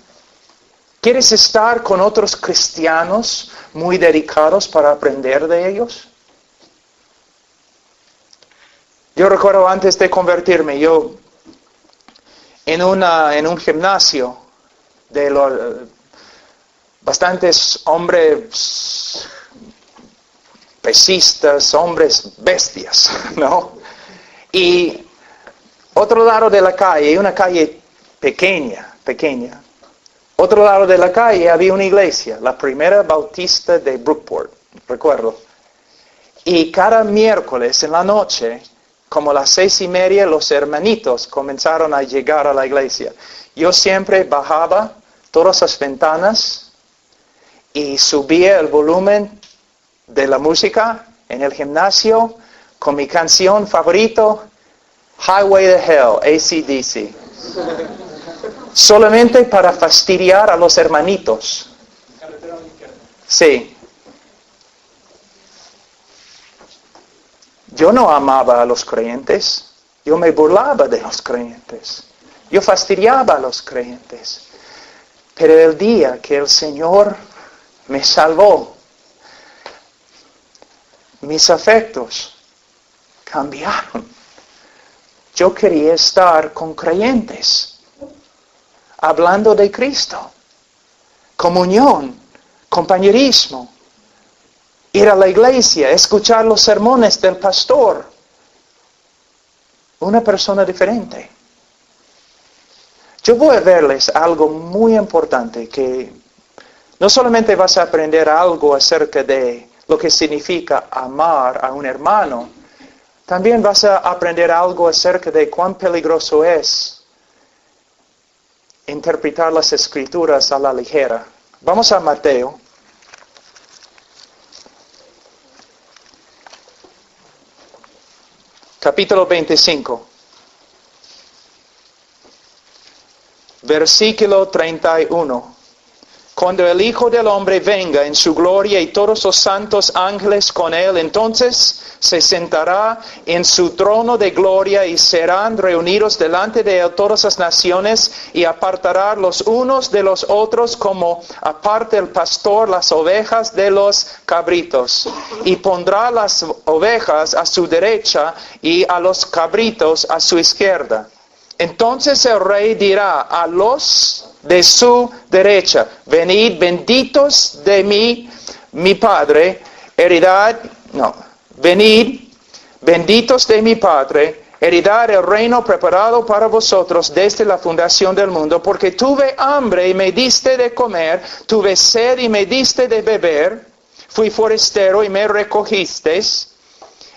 ¿Quieres estar con otros cristianos muy dedicados para aprender de ellos? Yo recuerdo antes de convertirme, yo en un gimnasio de bastantes hombres pesistas, hombres bestias, ¿no? Y otro lado de la calle, una calle pequeña. Otro lado de la calle había una iglesia, la primera bautista de Brookport, recuerdo. Y cada miércoles en la noche, como las 6:30, los hermanitos comenzaron a llegar a la iglesia. Yo siempre bajaba todas las ventanas y subía el volumen de la música en el gimnasio con mi canción favorito, Highway to Hell, AC/DC. Solamente para fastidiar a los hermanitos. Sí. Yo no amaba a los creyentes. Yo me burlaba de los creyentes. Yo fastidiaba a los creyentes. Pero el día que el Señor me salvó, mis afectos cambiaron. Yo quería estar con creyentes, hablando de Cristo, comunión, compañerismo, ir a la iglesia, escuchar los sermones del pastor, una persona diferente. Yo voy a verles algo muy importante, que no solamente vas a aprender algo acerca de lo que significa amar a un hermano, también vas a aprender algo acerca de cuán peligroso es interpretar las Escrituras a la ligera. Vamos a Mateo. Capítulo 25. Versículo 31. Cuando el Hijo del Hombre venga en su gloria y todos los santos ángeles con él, entonces se sentará en su trono de gloria y serán reunidos delante de él todas las naciones y apartará los unos de los otros como aparta el pastor las ovejas de los cabritos. Y pondrá las ovejas a su derecha y a los cabritos a su izquierda. Entonces el rey dirá a los de su derecha: venid benditos de mi Padre, venid benditos de mi Padre, heredad el reino preparado para vosotros desde la fundación del mundo, porque tuve hambre y me diste de comer, tuve sed y me diste de beber, fui forastero y me recogisteis,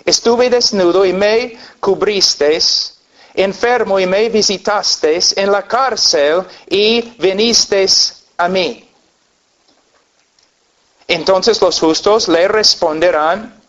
estuve desnudo y me cubristeis, enfermo y me visitasteis, en la cárcel y vinisteis a mí. Entonces los justos le responderán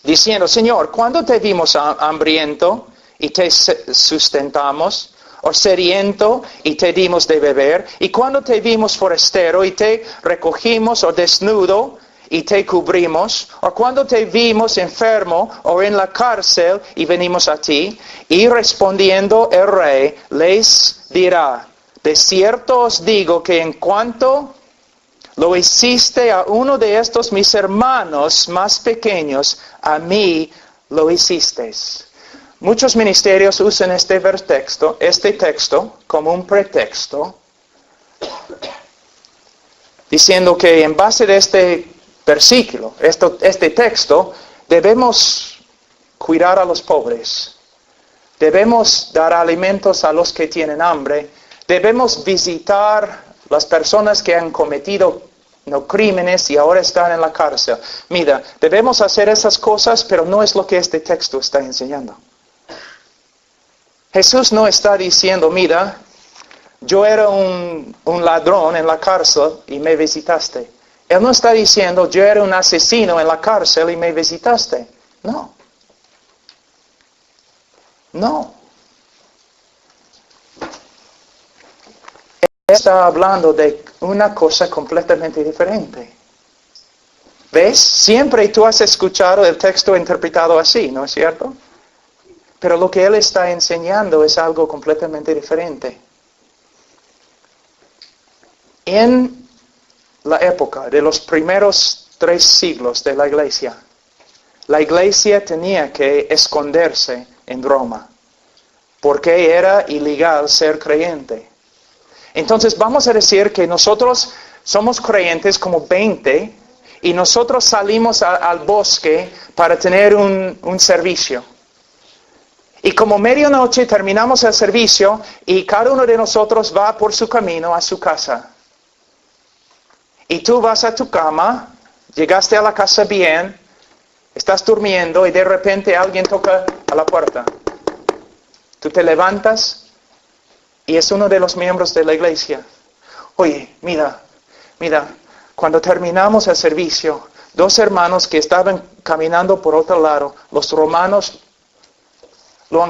diciendo: Señor, ¿cuándo te vimos hambriento y te sustentamos? ¿O sediento y te dimos de beber? ¿Y cuándo te vimos forastero y te recogimos? ¿O desnudo y te cubrimos? ¿O cuando te vimos enfermo o en la cárcel y venimos a ti? Y respondiendo el rey les dirá: de cierto os digo que en cuanto lo hiciste a uno de estos mis hermanos más pequeños, a mí lo hicisteis. Muchos ministerios usan este texto como un pretexto, diciendo que en base de este versículo, este texto, debemos cuidar a los pobres, debemos dar alimentos a los que tienen hambre, debemos visitar las personas que han cometido crímenes y ahora están en la cárcel. Mira, debemos hacer esas cosas, pero no es lo que este texto está enseñando. Jesús no está diciendo: mira, yo era un ladrón en la cárcel y me visitaste. Él no está diciendo: yo era un asesino en la cárcel y me visitaste. No. No. Él está hablando de una cosa completamente diferente. ¿Ves? Siempre tú has escuchado el texto interpretado así, ¿no es cierto? Pero lo que él está enseñando es algo completamente diferente. En la época de los primeros 3 siglos de la iglesia tenía que esconderse en Roma, porque era ilegal ser creyente. Entonces vamos a decir que nosotros somos creyentes como 20 y nosotros salimos al bosque para tener un servicio. Y como medianoche terminamos el servicio y cada uno de nosotros va por su camino a su casa. Y tú vas a tu cama, llegaste a la casa bien, estás durmiendo y de repente alguien toca a la puerta. Tú te levantas y es uno de los miembros de la iglesia. Oye, mira, cuando terminamos el servicio, 2 hermanos que estaban caminando por otro lado, los romanos los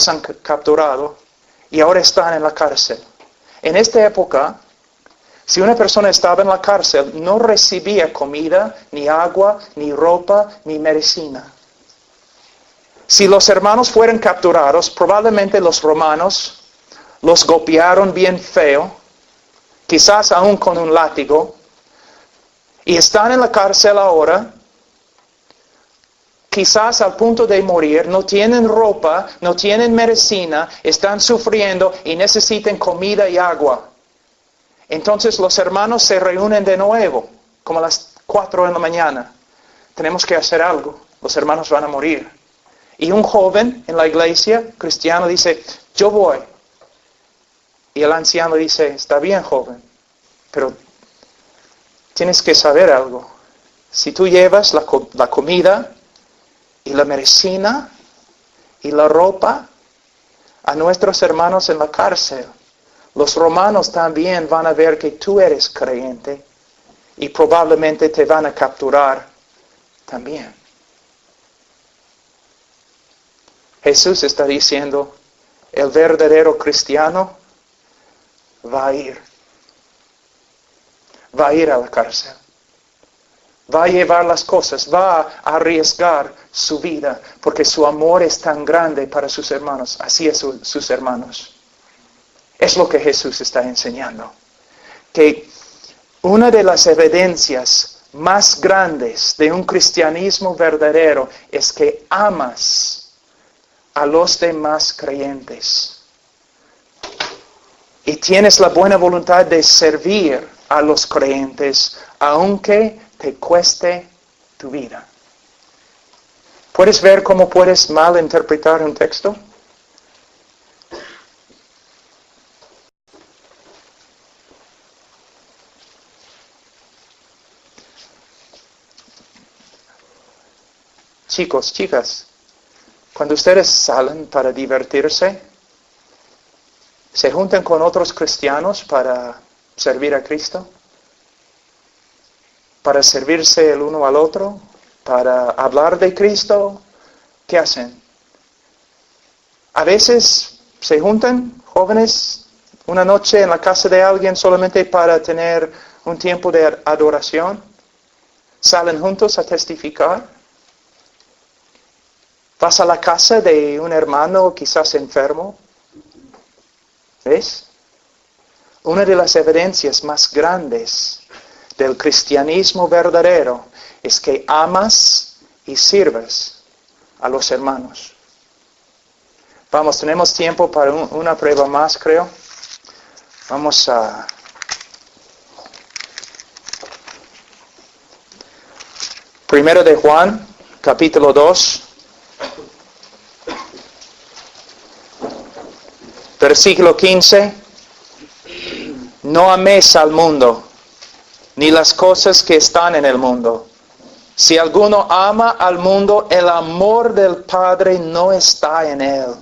han capturado y ahora están en la cárcel. En esta época, si una persona estaba en la cárcel, no recibía comida, ni agua, ni ropa, ni medicina. Si los hermanos fueron capturados, probablemente los romanos los golpearon bien feo, quizás aún con un látigo, y están en la cárcel ahora, quizás al punto de morir, no tienen ropa, no tienen medicina, están sufriendo y necesitan comida y agua. Entonces los hermanos se reúnen de nuevo, como a las 4 de la mañana. Tenemos que hacer algo, los hermanos van a morir. Y un joven en la iglesia cristiano dice, yo voy. Y el anciano dice, está bien, joven, pero tienes que saber algo. Si tú llevas la comida y la medicina y la ropa a nuestros hermanos en la cárcel, los romanos también van a ver que tú eres creyente y probablemente te van a capturar también. Jesús está diciendo, el verdadero cristiano va a ir a la cárcel, va a llevar las cosas, va a arriesgar su vida, porque su amor es tan grande para sus hermanos, así es sus hermanos. Es lo que Jesús está enseñando. Que una de las evidencias más grandes de un cristianismo verdadero es que amas a los demás creyentes. Y tienes la buena voluntad de servir a los creyentes, aunque te cueste tu vida. ¿Puedes ver cómo puedes malinterpretar un texto? Chicos, chicas, cuando ustedes salen para divertirse, ¿se juntan con otros cristianos para servir a Cristo? ¿Para servirse el uno al otro? ¿Para hablar de Cristo? ¿Qué hacen? A veces se juntan jóvenes una noche en la casa de alguien solamente para tener un tiempo de adoración. Salen juntos a testificar. Vas a la casa de un hermano quizás enfermo. ¿Ves? Una de las evidencias más grandes del cristianismo verdadero es que amas y sirves a los hermanos. Vamos, tenemos tiempo para una prueba más, creo. Vamos a... Primero de Juan, capítulo 2. Versículo 15. No améis al mundo, ni las cosas que están en el mundo. Si alguno ama al mundo, el amor del Padre no está en él.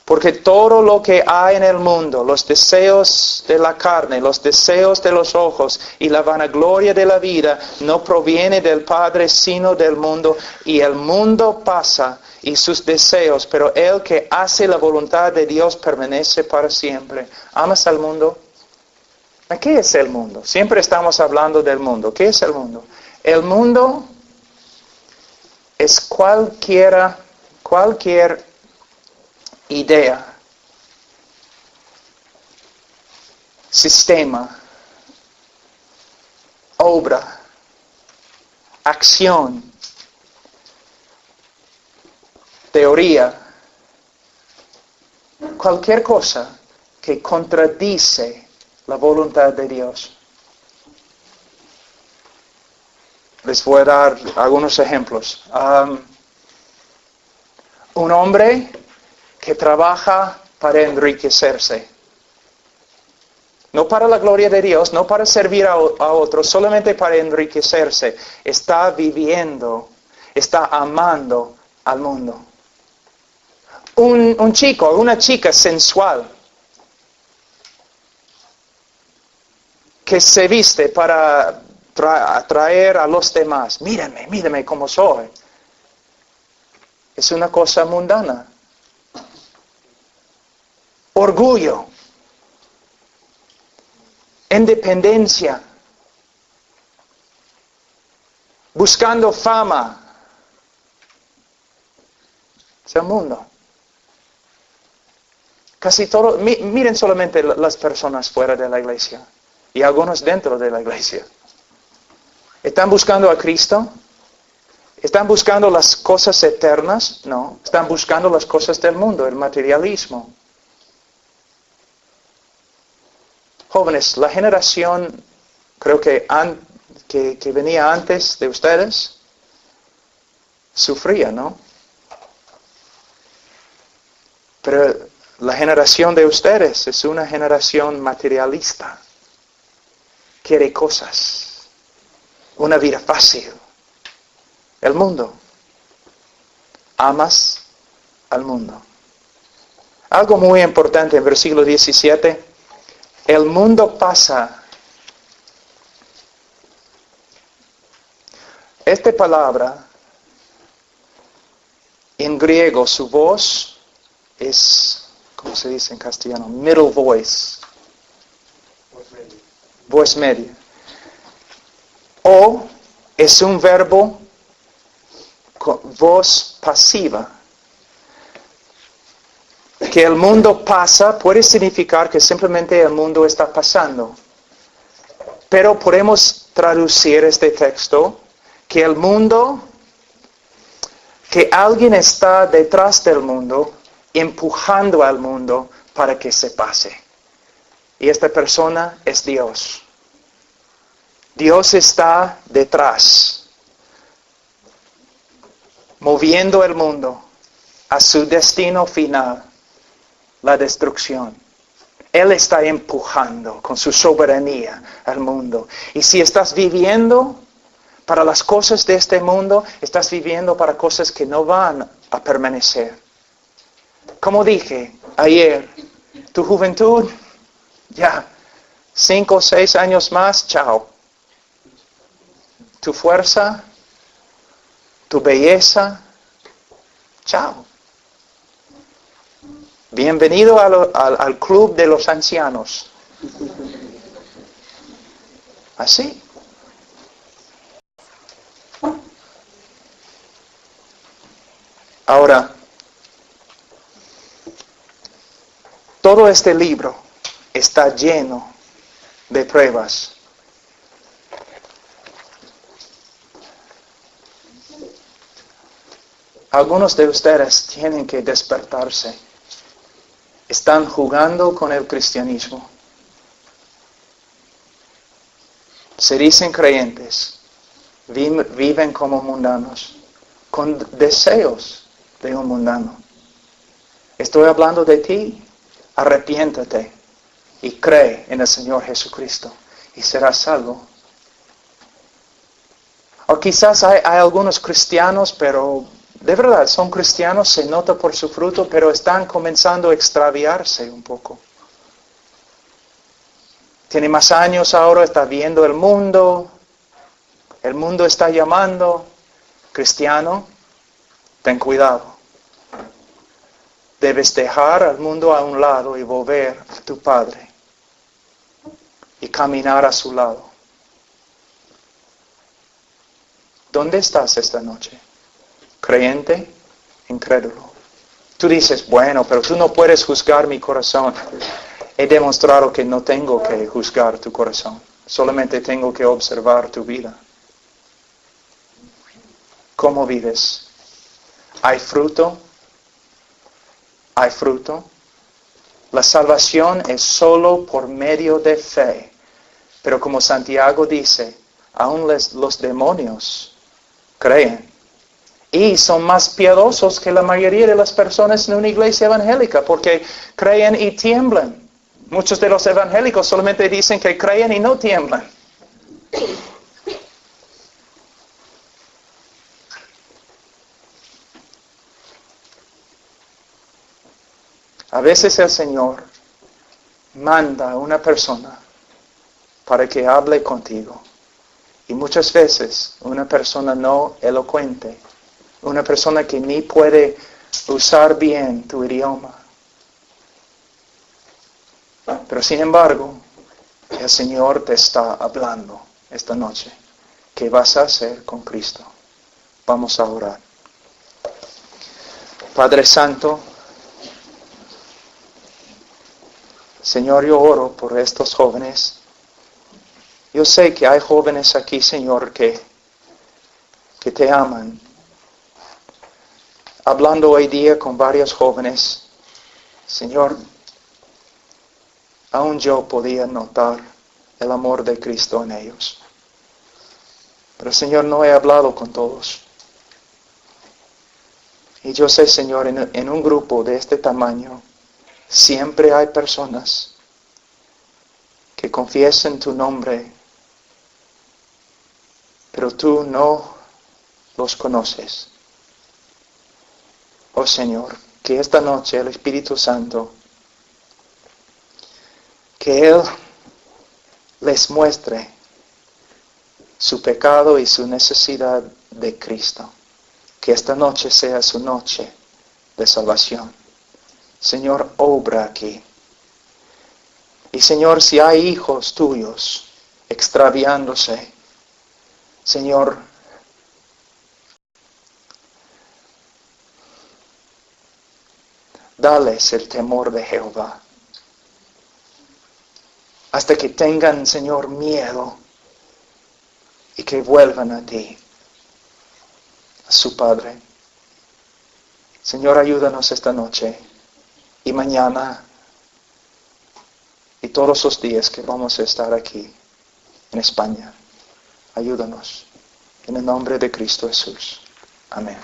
Porque todo lo que hay en el mundo, los deseos de la carne, los deseos de los ojos y la vanagloria de la vida, no proviene del Padre, sino del mundo. Y el mundo pasa y sus deseos, pero el que hace la voluntad de Dios permanece para siempre. ¿Amas al mundo? ¿Qué es el mundo? Siempre estamos hablando del mundo. ¿Qué es el mundo? El mundo es cualquier idea, sistema, obra, acción, teoría, cualquier cosa que contradice la voluntad de Dios. Les voy a dar algunos ejemplos. Un hombre que trabaja para enriquecerse. No para la gloria de Dios, no para servir a otros, solamente para enriquecerse. Está viviendo, está amando al mundo. Un chico, una chica sensual, que se viste para atraer a los demás. Mírame como soy. Es una cosa mundana. Orgullo. Independencia. Buscando fama. Es el mundo. Casi todo, miren solamente las personas fuera de la iglesia. Y algunos dentro de la iglesia. ¿Están buscando a Cristo? ¿Están buscando las cosas eternas? No. Están buscando las cosas del mundo, el materialismo. Jóvenes, la generación, creo que venía antes de ustedes, sufría, ¿no? Pero la generación de ustedes es una generación materialista. Quiere cosas, una vida fácil. El mundo. Amas al mundo. Algo muy importante en versículo 17. El mundo pasa. Esta palabra, en griego, su voz es, ¿cómo se dice en castellano? Middle voice. Voz media. O es un verbo con voz pasiva. Que el mundo pasa puede significar que simplemente el mundo está pasando. Pero podemos traducir este texto que el mundo, que alguien está detrás del mundo, empujando al mundo para que se pase. Y esta persona es Dios. Dios está detrás, moviendo el mundo a su destino final, la destrucción. Él está empujando con su soberanía al mundo. Y si estás viviendo para las cosas de este mundo, estás viviendo para cosas que no van a permanecer. Como dije ayer, tu juventud, ya, 5 o 6 años más, chao. Tu fuerza, tu belleza, chao. Bienvenido al club de los ancianos. Así. Ahora, todo este libro está lleno de pruebas. Algunos de ustedes tienen que despertarse. Están jugando con el cristianismo. Se dicen creyentes. Viven como mundanos. Con deseos de un mundano. Estoy hablando de ti. Arrepiéntate. Y cree en el Señor Jesucristo. Y serás salvo. O quizás hay algunos cristianos, pero de verdad son cristianos, se nota por su fruto, pero están comenzando a extraviarse un poco. Tiene más años ahora, está viendo el mundo está llamando. Cristiano, ten cuidado. Debes dejar al mundo a un lado y volver a tu Padre y caminar a su lado. ¿Dónde estás esta noche? ¿Creyente? Incrédulo. Tú dices, bueno, pero tú no puedes juzgar mi corazón. He demostrado que no tengo que juzgar tu corazón. Solamente tengo que observar tu vida. ¿Cómo vives? ¿Hay fruto? ¿Hay fruto? La salvación es solo por medio de fe. Pero como Santiago dice, aún los demonios creen. Y son más piadosos que la mayoría de las personas en una iglesia evangélica, porque creen y tiemblan. Muchos de los evangélicos solamente dicen que creen y no tiemblan. A veces el Señor manda a una persona para que hable contigo. Y muchas veces una persona no elocuente, una persona que ni puede usar bien tu idioma. Pero sin embargo, el Señor te está hablando esta noche. ¿Qué vas a hacer con Cristo? Vamos a orar. Padre Santo, Señor, yo oro por estos jóvenes. Yo sé que hay jóvenes aquí, Señor, que te aman. Hablando hoy día con varios jóvenes, Señor, aún yo podía notar el amor de Cristo en ellos. Pero Señor, no he hablado con todos. Y yo sé, Señor, en un grupo de este tamaño, siempre hay personas que confiesan tu nombre, pero tú no los conoces. Oh Señor, que esta noche el Espíritu Santo, que Él les muestre su pecado y su necesidad de Cristo. Que esta noche sea su noche de salvación. Señor, obra aquí. Y Señor, si hay hijos tuyos extraviándose, Señor, dales el temor de Jehová. Hasta que tengan, Señor, miedo y que vuelvan a ti, a su Padre. Señor, ayúdanos esta noche y mañana y todos los días que vamos a estar aquí en España. Ayúdanos. En el nombre de Cristo Jesús. Amén.